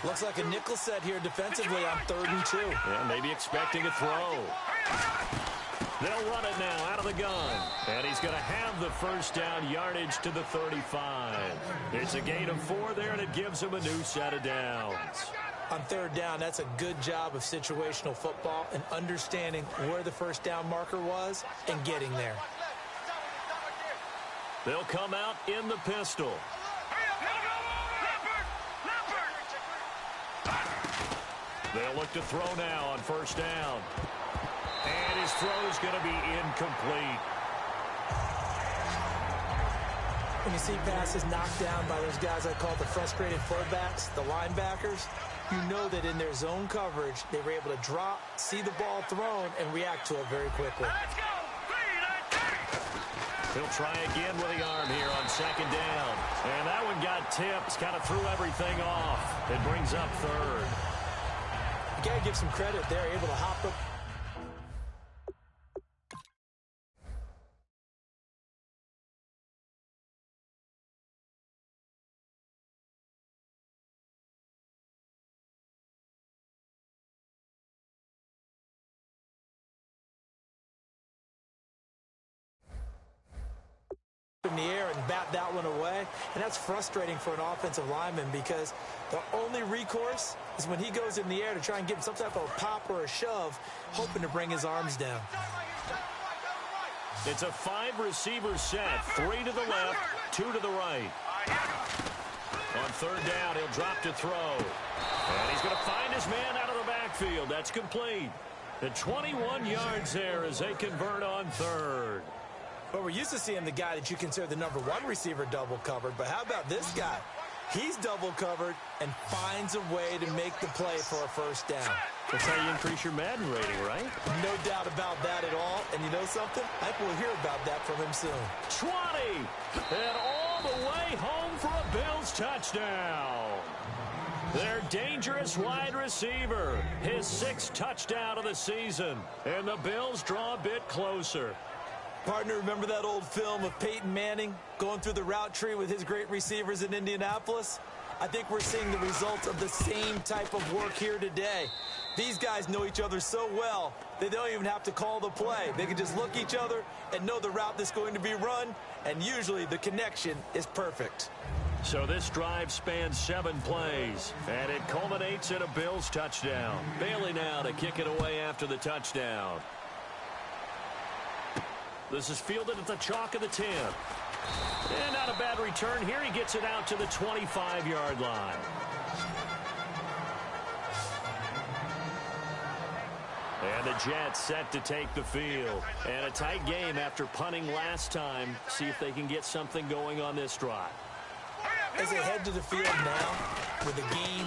Looks like a nickel set here defensively on 3rd and 2. Yeah, maybe expecting a throw. They'll run it now out of the gun. And he's going to have the 1st down yardage to the 35. It's a gain of 4 there, and it gives him a new set of downs. On 3rd down, that's a good job of situational football and understanding where the 1st down marker was and getting there. They'll come out in the pistol. They'll look to throw now on 1st down. And his throw's going to be incomplete. When you see passes knocked down by those guys I call the frustrated fullbacks, the linebackers, you know that in their zone coverage, they were able to drop, see the ball thrown, and react to it very quickly. He'll try again with the arm here on 2nd down. And that one got tipped, kind of threw everything off. It brings up 3rd. You got to give some credit there, able to hop up. In the air and bat that one away, and that's frustrating for an offensive lineman because the only recourse is when he goes in the air to try and give him some type of a pop or a shove, hoping to bring his arms down. It's a 5-receiver set, 3 to the left, 2 to the right. On 3rd down, he'll drop to throw, and he's going to find his man out of the backfield. That's complete. The 21 yards there as they convert on 3rd. Well, we're used to seeing the guy that you consider the number 1 receiver double covered, but how about this guy? He's double covered and finds a way to make the play for a 1st down. That's how you increase your Madden rating, right? No doubt about that at all. And you know something? I think we'll hear about that from him soon. 20, and all the way home for a Bills touchdown. Their dangerous wide receiver, his 6th touchdown of the season, and the Bills draw a bit closer. Partner, remember that old film of Peyton Manning going through the route tree with his great receivers in Indianapolis? I think we're seeing the results of the same type of work here today. These guys know each other so well, they don't even have to call the play. They can just look each other and know the route that's going to be run, and usually the connection is perfect. So this drive spans 7 plays, and it culminates in a Bills touchdown. Bailey now to kick it away after the touchdown. This is fielded at the chalk of the 10. And not a bad return here. He gets it out to the 25-yard line. And the Jets set to take the field. And a tight game after punting last time. See if they can get something going on this drive. As they head to the field now with a gain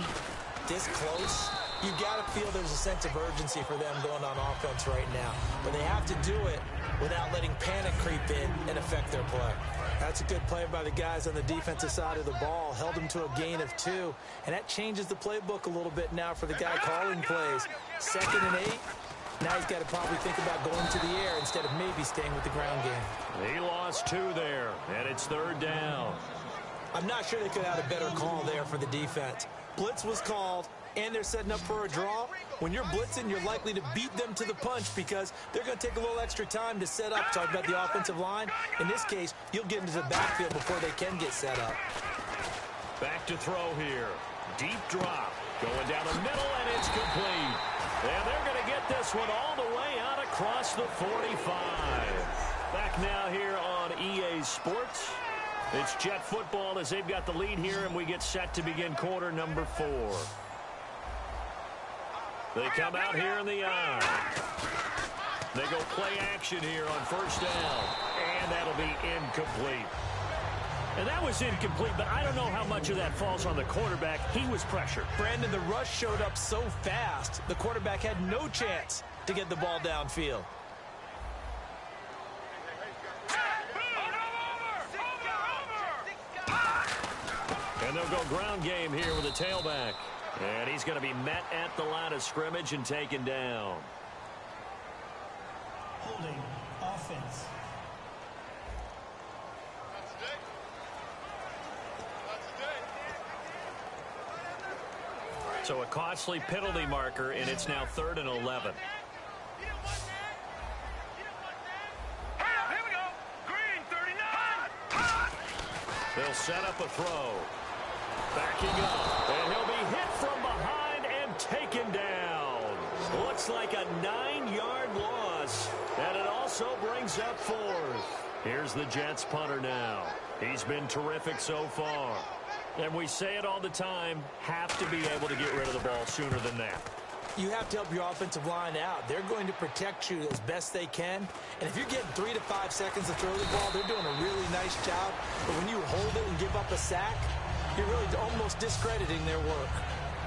this close, you've got to feel there's a sense of urgency for them going on offense right now. But they have to do it without letting panic creep in and affect their play. That's a good play by the guys on the defensive side of the ball. Held them to a gain of 2. And that changes the playbook a little bit now for the guy calling plays. 2nd and 8. Now he's got to probably think about going to the air instead of maybe staying with the ground game. He lost 2 there, and it's 3rd down. I'm not sure they could have had a better call there for the defense. Blitz was called, and they're setting up for a draw. When you're blitzing, you're likely to beat them to the punch because they're going to take a little extra time to set up. Talk about the offensive line. In this case, you'll get into the backfield before they can get set up. Back to throw here. Deep drop. Going down the middle, and it's complete. And they're going to get this one all the way out across the 45. Back now here on EA Sports. It's Jet football as they've got the lead here, and we get set to begin quarter number 4. They come out here in the eye. They go play action here on 1st down, and that'll be incomplete. And that was incomplete, but I don't know how much of that falls on the quarterback. He was pressured. Brandon, the rush showed up so fast, the quarterback had no chance to get the ball downfield. And they'll go ground game here with a tailback. And he's going to be met at the line of scrimmage and taken down. Holding offense. So a costly penalty marker, and it's now 3rd and 11. Here we go. Green 39. They'll set up a throw. Backing up, and he'll be hit from behind and taken down. Looks like a 9-yard loss, and it also brings up 4th. Here's the Jets punter now. He's been terrific so far. And we say it all the time, have to be able to get rid of the ball sooner than that. You have to help your offensive line out. They're going to protect you as best they can. And if you're getting 3 to 5 seconds to throw the ball, they're doing a really nice job. But when you hold it and give up a sack, you're really almost discrediting their work.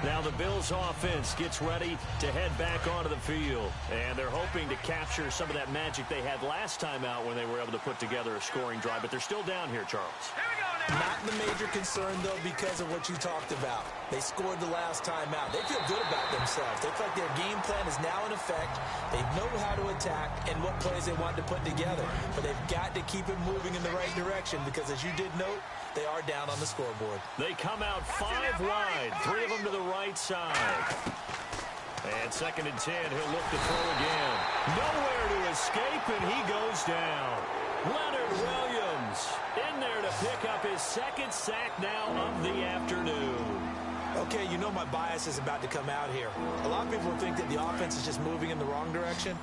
Now the Bills offense gets ready to head back onto the field. And they're hoping to capture some of that magic they had last time out when they were able to put together a scoring drive. But they're still down here, Charles. Here we go now. Not the major concern, though, because of what you talked about. They scored the last time out. They feel good about themselves. They feel like their game plan is now in effect. They know how to attack and what plays they want to put together. But they've got to keep it moving in the right direction because, as you did note, they are down on the scoreboard. They come out 5 wide, 3 of them to the right side. And 2nd and 10, he'll look to throw again. Nowhere to escape, and he goes down. Leonard Williams in there to pick up his 2nd sack now of the afternoon. Okay, you know my bias is about to come out here. A lot of people think that the offense is just moving in the wrong direction.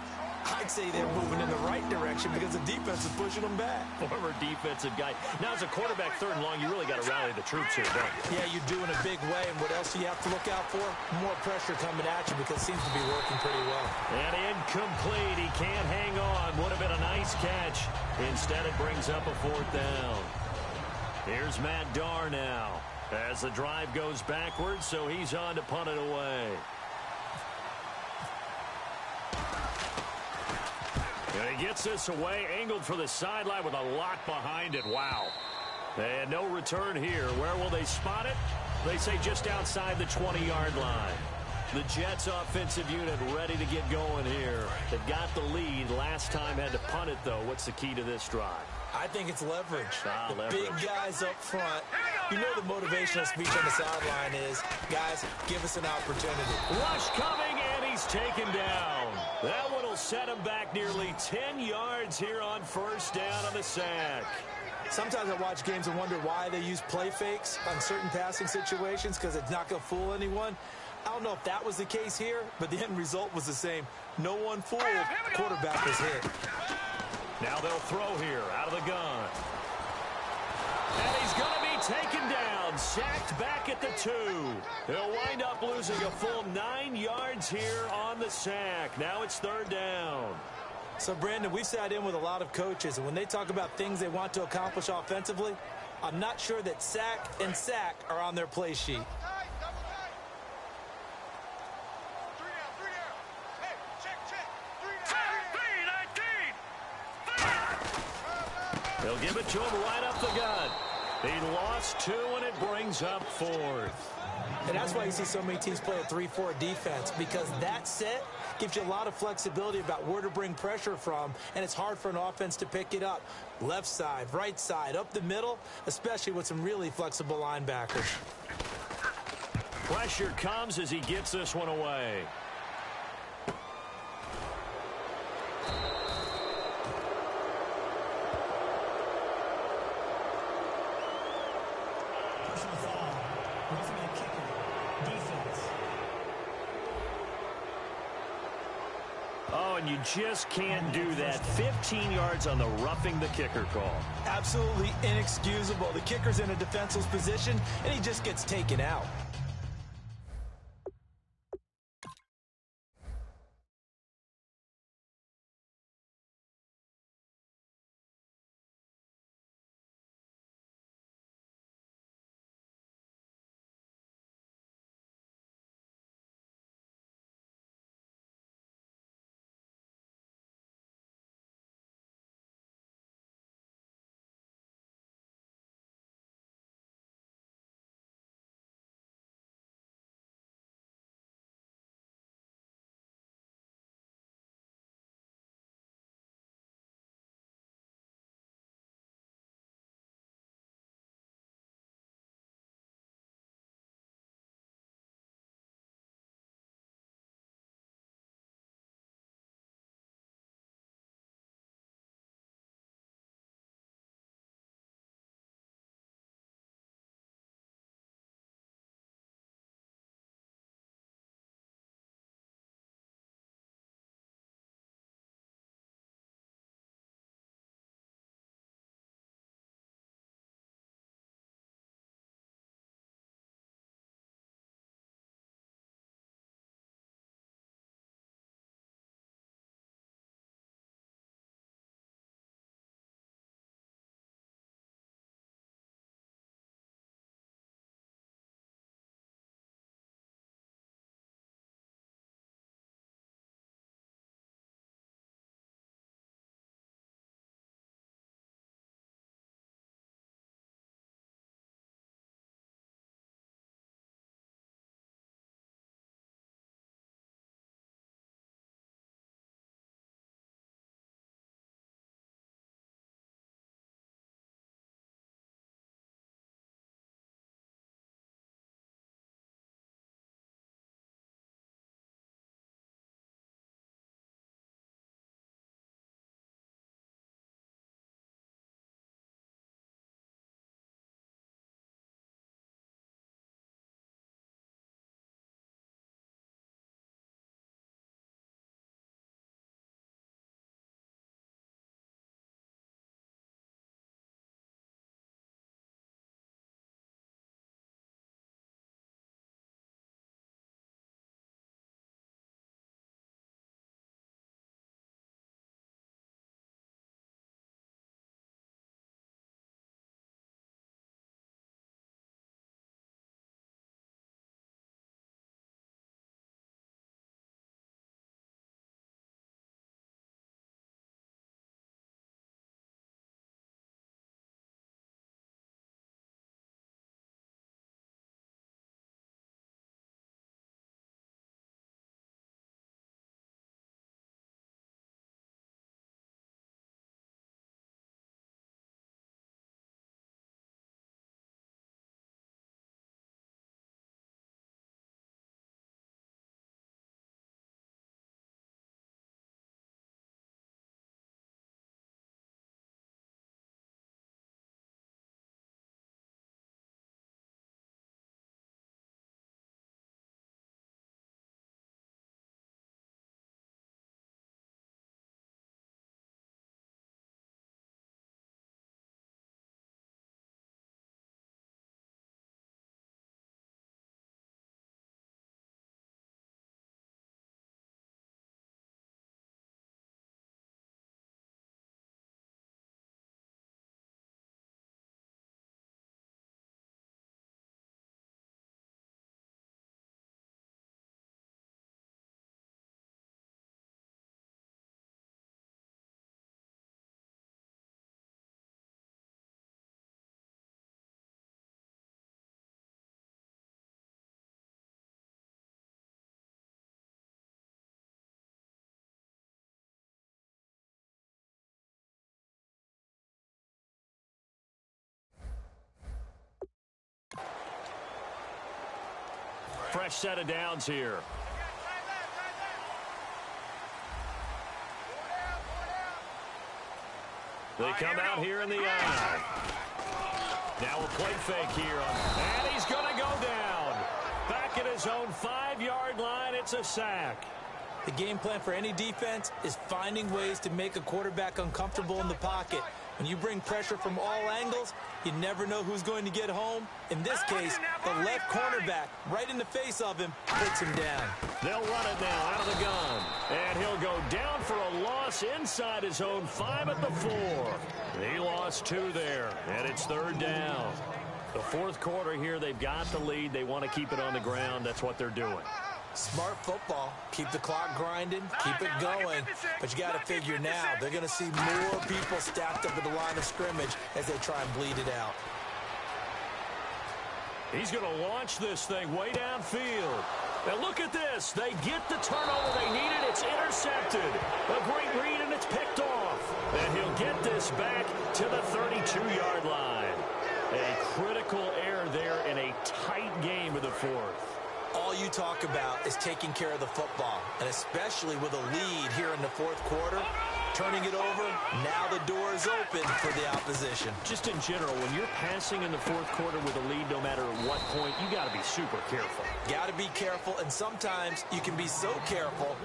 I'd say they're moving in the right direction because the defense is pushing them back. Former defensive guy. Now, as a quarterback 3rd and long, you really got to rally the troops here, don't you? Yeah, you do in a big way. And what else do you have to look out for? More pressure coming at you because it seems to be working pretty well. And incomplete. He can't hang on. Would have been a nice catch. Instead, it brings up a 4th down. Here's Matt Darr now as the drive goes backwards, so he's on to punt it away. And he gets this away, angled for the sideline with a lot behind it. Wow. And no return here. Where will they spot it? They say just outside the 20-yard line. The Jets offensive unit ready to get going here. They've got the lead. Last time had to punt it, though. What's the key to this drive? I think it's leverage. The leverage. Big guys up front. You know the motivational speech on the sideline is, guys, give us an opportunity. Rush coming, and he's taken down. That one will set him back nearly 10 yards here on 1st down on the sack. Sometimes I watch games and wonder why they use play fakes on certain passing situations because it's not going to fool anyone. I don't know if that was the case here, but the end result was the same. No one fooled. The quarterback was hit. Now they'll throw here out of the gun. And he's going to be taken down, sacked back at the 2. He'll wind up losing a full 9 yards here on the sack. Now it's 3rd down. So, Brandon, we sat in with a lot of coaches, and when they talk about things they want to accomplish offensively, I'm not sure that sack and sack are on their play sheet. They'll give it to him right up the gut. He lost 2, and it brings up 4th. And that's why you see so many teams play a 3-4 defense, because that set gives you a lot of flexibility about where to bring pressure from, and it's hard for an offense to pick it up. Left side, right side, up the middle, especially with some really flexible linebackers. Pressure comes as he gets this one away. Personal foul. Roughing the kicker. Defense. Oh, and you just can't do that. 15 yards on the roughing the kicker call. Absolutely inexcusable. The kicker's in a defenseless position, and he just gets taken out. fresh set of downs here. They come out here in the eye. Now a play fake here. And he's going to go down. Back at his own 5-yard line, it's a sack. The game plan for any defense is finding ways to make a quarterback uncomfortable in the pocket. When you bring pressure from all angles, you never know who's going to get home. In this case, the left cornerback, right in the face of him, puts him down. They'll run it now out of the gun. And he'll go down for a loss inside his own 5 at the 4. He lost 2 there, and it's 3rd down. The 4th quarter here, they've got the lead. They want to keep it on the ground. That's what they're doing. Smart football. Keep the clock grinding, keep it going. But you got to figure now, they're going to see more people stacked up at the line of scrimmage as they try and bleed it out. He's going to launch this thing way downfield. Now look at this. They get the turnover they needed. It's intercepted. A great read, and it's picked off. And he'll get this back to the 32-yard line. A critical error there in a tight game of the 4th. All you talk about is taking care of the football, and especially with a lead here in the 4th quarter, turning it over, now the door is open for the opposition. Just in general, when you're passing in the 4th quarter with a lead, no matter at what point, you got to be super careful. Got to be careful, and sometimes you can be so careful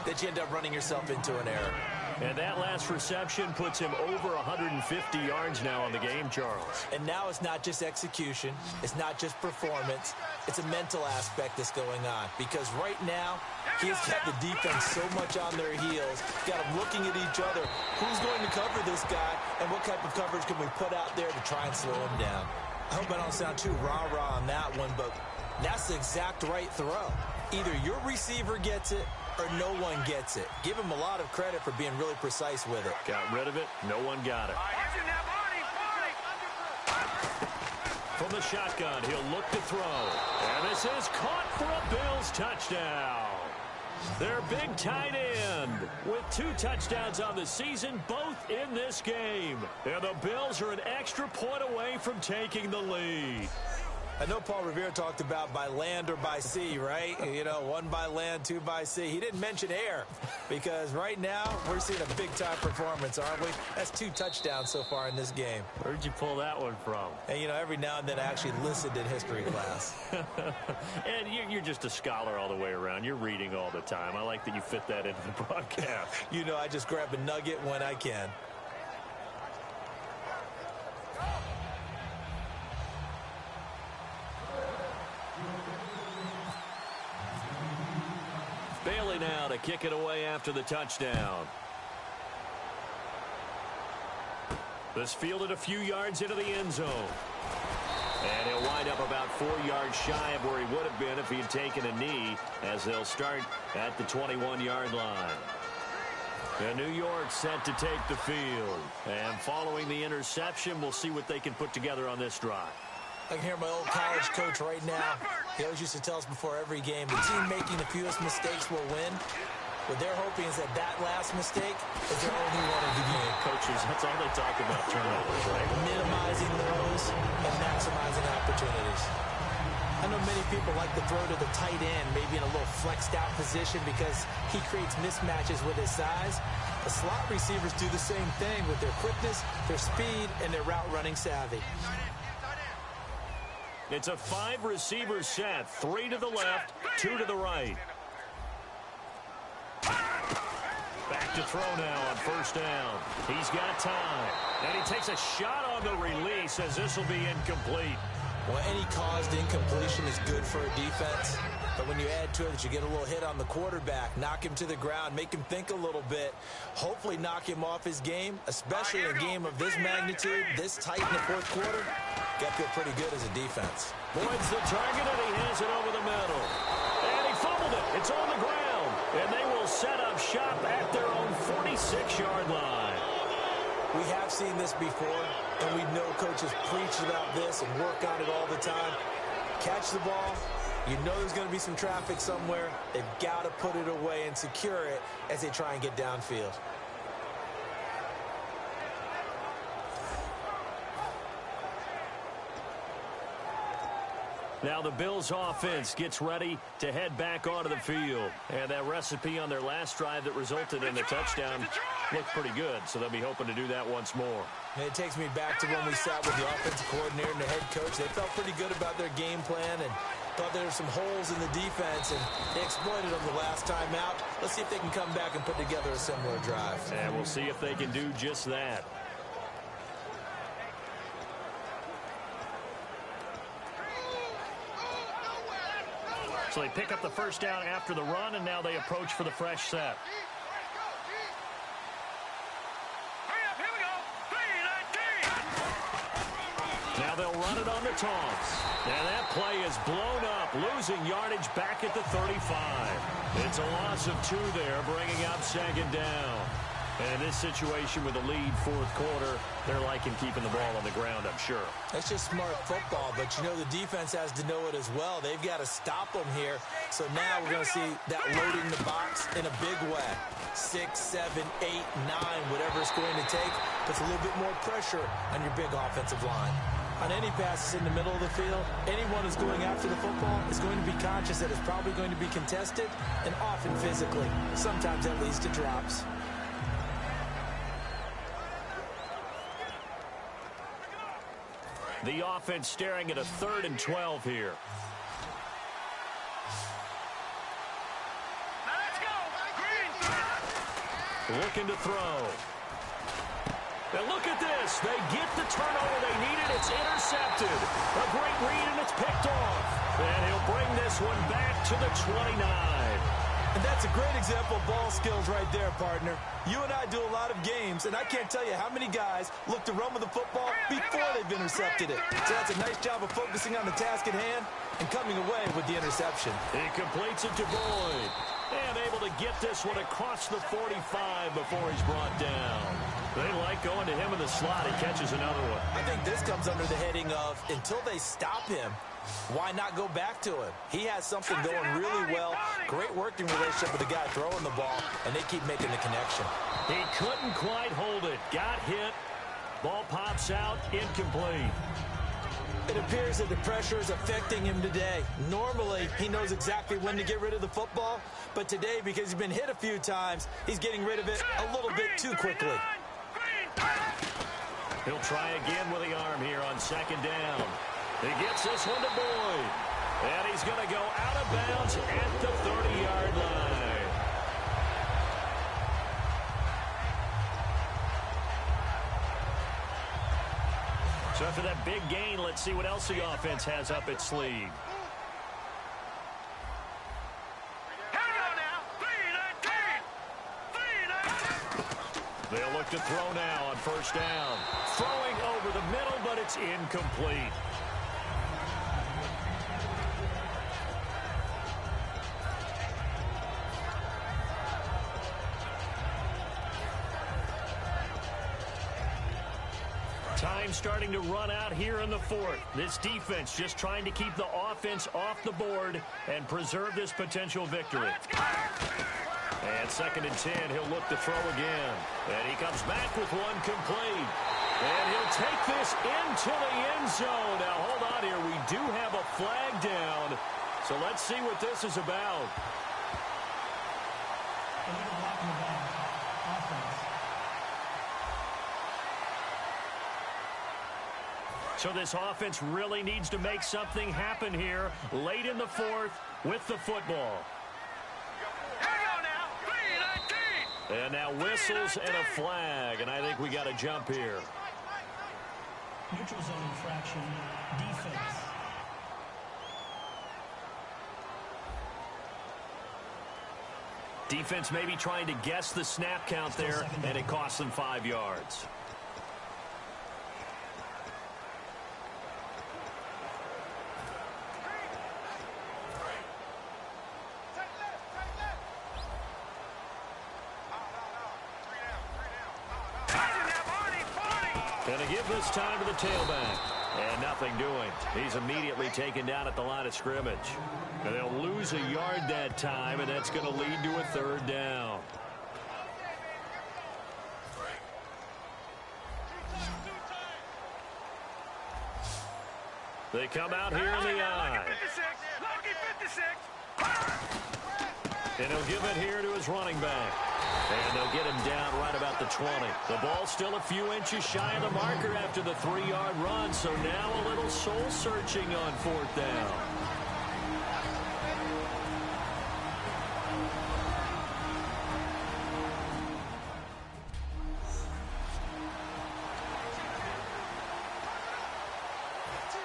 that you end up running yourself into an error. And that last reception puts him over 150 yards now on the game, Charles. And now it's not just execution. It's not just performance. It's a mental aspect that's going on. Because right now, he's got the defense so much on their heels. Got them looking at each other. Who's going to cover this guy? And what type of coverage can we put out there to try and slow him down? I hope I don't sound too rah-rah on that one, but that's the exact right throw. Either your receiver gets it or no one gets it. Give him a lot of credit for being really precise with it. Got rid of it. No one got it. From the shotgun, he'll look to throw. And this is caught for a Bills touchdown. Their big tight end with 2 touchdowns on the season, both in this game. And the Bills are an extra point away from taking the lead. I know Paul Revere talked about by land or by sea, right? You know, 1 by land, 2 by sea. He didn't mention air because right now we're seeing a big-time performance, aren't we? That's 2 touchdowns so far in this game. Where'd you pull that one from? And, you know, every now and then I actually listened in history class. And you're just a scholar all the way around. You're reading all the time. I like that you fit that into the broadcast. You know, I just grab a nugget when I can. Bailey now to kick it away after the touchdown. This fielded a few yards into the end zone. And he'll wind up about 4 yards shy of where he would have been if he had taken a knee, as they'll start at the 21-yard line. And New York set to take the field. And following the interception, we'll see what they can put together on this drive. I can hear my old college coach right now. He always used to tell us before every game, the team making the fewest mistakes will win. What they're hoping is that last mistake is their only one of the game. Coaches, that's all they talk about, turnovers, right? Minimizing those and maximizing opportunities. I know many people like to throw to the tight end, maybe in a little flexed out position because he creates mismatches with his size. The slot receivers do the same thing with their quickness, their speed, and their route running savvy. It's a 5-receiver set. 3 to the left, 2 to the right. Back to throw now on first down. He's got time. And he takes a shot on the release as this will be incomplete. Well, any caused incompletion is good for a defense. But when you add to it that you get a little hit on the quarterback, knock him to the ground, make him think a little bit, hopefully knock him off his game, especially in a game of this magnitude, this tight in the 4th quarter, got to feel pretty good as a defense. Boyd's the target, and he has it over the middle. And he fumbled it. It's on the ground. And they will set up shop at their own 46-yard line. We have seen this before, and we know coaches preach about this and work on it all the time. Catch the ball. You know there's going to be some traffic somewhere. They've got to put it away and secure it as they try and get downfield. Now the Bills offense gets ready to head back onto the field. And that recipe on their last drive that resulted in the touchdown looked pretty good, so they'll be hoping to do that once more. And it takes me back to when we sat with the offensive coordinator and the head coach. They felt pretty good about their game plan and thought there were some holes in the defense, and they exploited them the last time out. Let's see if they can come back and put together a similar drive. And we'll see if they can do just that. So they pick up the first down after the run, and now they approach for the fresh set. Here we go. 3-19. Now they'll run it on the toss. And that play is blown up, losing yardage back at the 35. It's a loss of 2 there, bringing up second down. And in this situation with a lead fourth quarter, they're liking keeping the ball on the ground, I'm sure. That's just smart football, but you know the defense has to know it as well. They've got to stop them here. So now we're going to see that loading the box in a big way. 6, 7, 8, 9, whatever it's going to take, puts a little bit more pressure on your big offensive line. On any passes in the middle of the field, anyone who's going after the football is going to be conscious that it's probably going to be contested and often physically. Sometimes that leads to drops. The offense staring at a 3rd and 12 here. Now let's go. Green. Looking to throw. And look at this. They get the turnover they needed. It's intercepted. A great read, and it's picked off. And he'll bring this one back to the 29. And that's a great example of ball skills right there, partner. You and I do a lot of games, and I can't tell you how many guys look to run with the football before they've intercepted it. So that's a nice job of focusing on the task at hand and coming away with the interception. He completes it to Boyd. And able to get this one across the 45 before he's brought down. They like going to him in the slot. He catches another one. I think this comes under the heading of, until they stop him, why not go back to him? He has something going really well. Great working relationship with the guy throwing the ball, and they keep making the connection. He couldn't quite hold it. Got hit. Ball pops out. Incomplete. It appears that the pressure is affecting him today. Normally, he knows exactly when to get rid of the football, but today, because he's been hit a few times, he's getting rid of it a little bit too quickly. He'll try again with the arm here on second down. He gets this one to Boyd. And he's going to go out of bounds at the 30-yard line. So after that big gain, let's see what else the offense has up its sleeve. They'll look to throw now on first down. Throwing over the middle, but it's incomplete. Time starting to run out here in the fourth. This defense just trying to keep the offense off the board and preserve this potential victory. And second and 10, he'll look to throw again. And he comes back with one complete. And he'll take this into the end zone. Now, hold on here. We do have a flag down. So let's see what this is about. Illegal blocking the ball. Offense. So this offense really needs to make something happen here late in the fourth with the football. And now whistles and a flag, and I think we got a jump here. Neutral zone infraction. Defense. Defense maybe trying to guess the snap count there, and it costs them 5 yards. Gonna give this time to the tailback. And nothing doing. He's immediately taken down at the line of scrimmage. And they'll lose a yard that time, and that's going to lead to a third down. They come out here in the I. Lucky 56. And he'll give it here to his running back. And they'll get him down right about the 20. The ball's still a few inches shy of the marker after the 3-yard run, so now a little soul-searching on 4th down.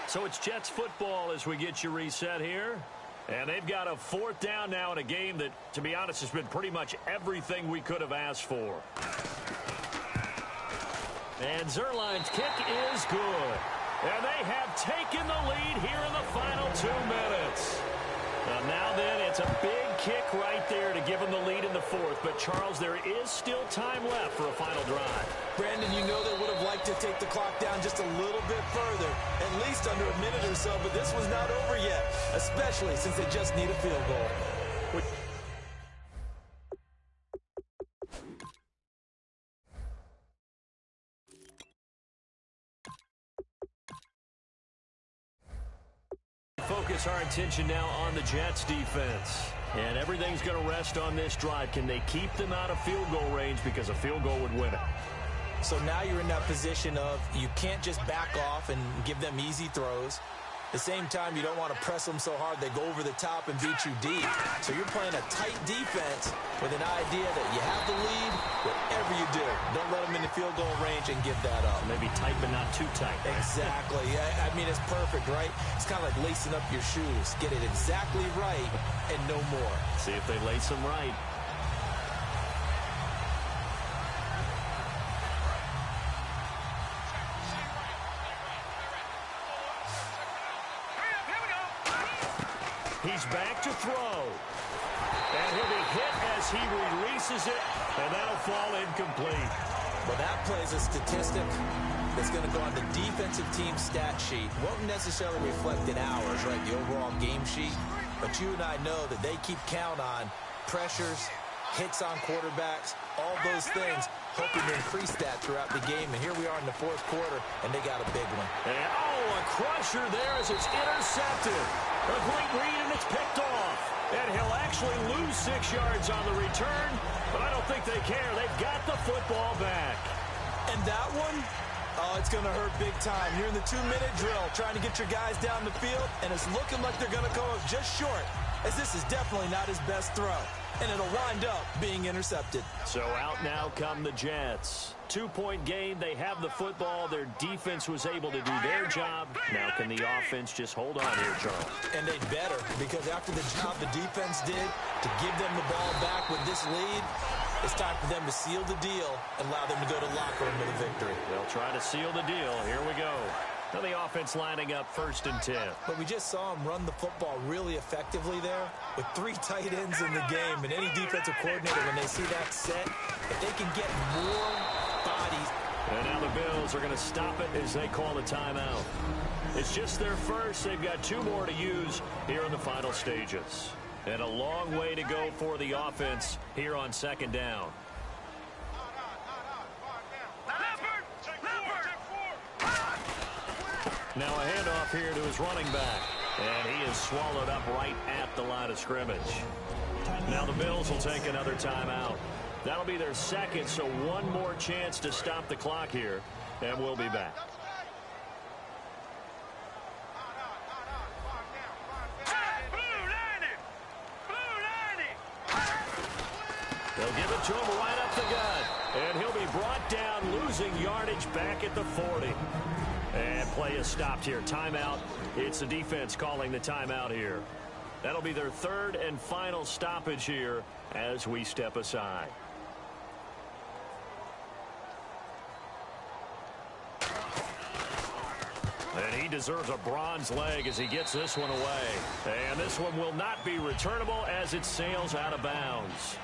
So it's Jets football as we get you reset here. And they've got a 4th down now in a game that, to be honest, has been pretty much everything we could have asked for. And Zerline's kick is good. And they have taken the lead here in the final 2 minutes. Now then, it's a big kick right there to give them the lead in the 4th. But, Charles, there is still time left for a final drive. Brandon, you know they would have liked to take the clock down just a little bit further, at least under a minute or so, but this was not over yet, especially since they just need a field goal. Focus our attention now on the Jets defense. And everything's going to rest on this drive. Can they keep them out of field goal range, because a field goal would win it? So now you're in that position of you can't just back off and give them easy throws. At the same time, you don't want to press them so hard they go over the top and beat you deep. So you're playing a tight defense with an idea that you have the lead. Whatever you do, don't let them in the field goal range and give that up. Maybe tight but not too tight. Right? Exactly. I mean, it's perfect, right? It's kind of like lacing up your shoes. Get it exactly right and no more. See if they lace them right. He's back to throw. And he'll be hit as he releases it, and that'll fall incomplete. Well, that plays a statistic that's going to go on the defensive team stat sheet. Won't necessarily reflect in ours, right, the overall game sheet. But you and I know that they keep count on pressures, hits on quarterbacks, all those things, hoping to increase that throughout the game. And here we are in the 4th quarter, and they got a big one. And, a crusher there as it's intercepted. A great read, and it's picked off. And he'll actually lose 6 yards on the return, but I don't think they care. They've got the football back. And that one, oh, it's going to hurt big time. You're in the 2-minute drill trying to get your guys down the field, and it's looking like they're going to go just short, as this is definitely not his best throw. And it'll wind up being intercepted. So out now come the Jets. 2-point game. They have the football. Their defense was able to do their job. Now can the offense just hold on here, Charles? And they better, because after the job the defense did to give them the ball back with this lead, it's time for them to seal the deal and allow them to go to locker room with a victory. They'll try to seal the deal. Here we go. Now the offense lining up 1st and 10. But we just saw him run the football really effectively there with 3 tight ends in the game. And any defensive coordinator, when they see that set, if they can get more bodies. And now the Bills are going to stop it as they call the timeout. It's just their first. They've got 2 more to use here in the final stages. And a long way to go for the offense here on 2nd down. Now a handoff here to his running back. And he is swallowed up right at the line of scrimmage. Now the Bills will take another timeout. That'll be their 2nd, so 1 more chance to stop the clock here. And we'll be back. They'll give it to him right up the gut. And he'll be brought down, losing yardage back at the 40. And play is stopped here. Timeout. It's the defense calling the timeout here. That'll be their 3rd and final stoppage here as we step aside. And he deserves a bronze leg as he gets this one away. And this one will not be returnable as it sails out of bounds.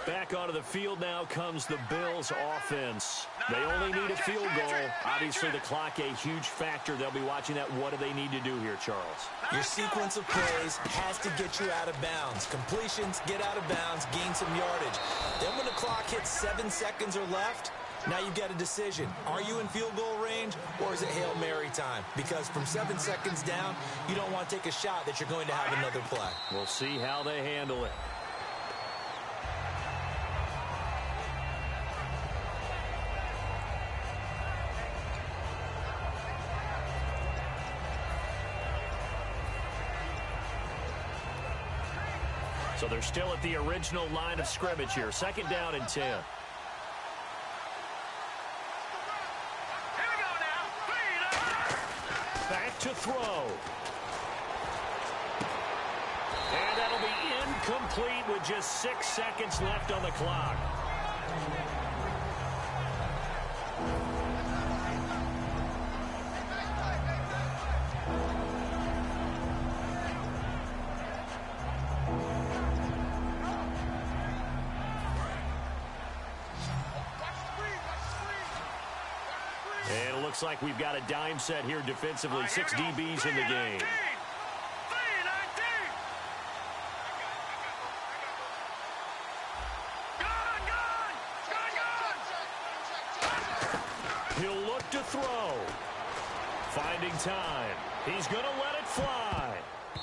Back onto the field now comes the Bills offense. They only need a field goal. Obviously, the clock a huge factor. They'll be watching that. What do they need to do here, Charles? Your sequence of plays has to get you out of bounds. Completions, get out of bounds, gain some yardage. Then when the clock hits 7 seconds or left, now you've got a decision. Are you in field goal range, or is it Hail Mary time? Because from 7 seconds down, you don't want to take a shot that you're going to have another play. We'll see how they handle it. So they're still at the original line of scrimmage here. 2nd down and 10. Back to throw. And that'll be incomplete with just 6 seconds left on the clock. And it looks like we've got a dime set here defensively. 6 DBs in the game. He'll look to throw. Finding time. He's going to let it fly.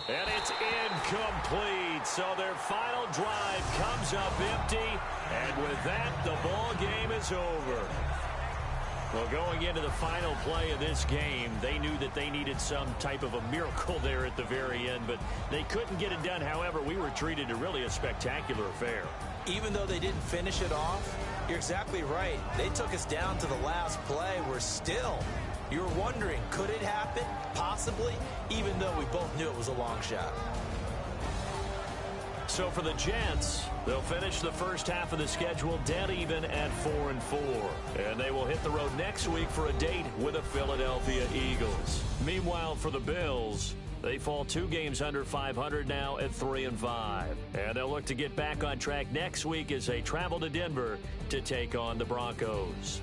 And it's incomplete. So their final drive comes up empty. And with that, the ball game is over. Well, going into the final play of this game, they knew that they needed some type of a miracle there at the very end, but they couldn't get it done. However, we were treated to really a spectacular affair. Even though they didn't finish it off, you're exactly right. They took us down to the last play. We're still, you were wondering, could it happen? Possibly, even though we both knew it was a long shot. So for the Jets, they'll finish the first half of the schedule dead even at 4-4. And they will hit the road next week for a date with the Philadelphia Eagles. Meanwhile, for the Bills, they fall 2 games under 500 now at 3-5. And they'll look to get back on track next week as they travel to Denver to take on the Broncos.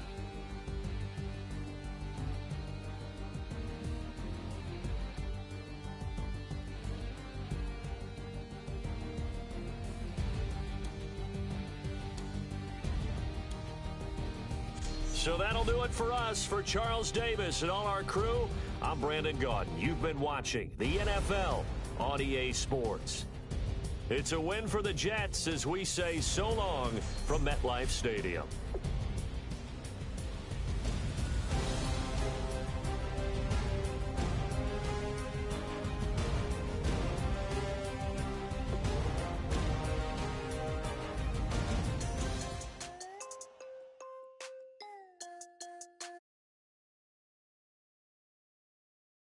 So that'll do it for us. For Charles Davis and all our crew, I'm Brandon Gaudin. You've been watching the NFL on EA Sports. It's a win for the Jets as we say so long from MetLife Stadium.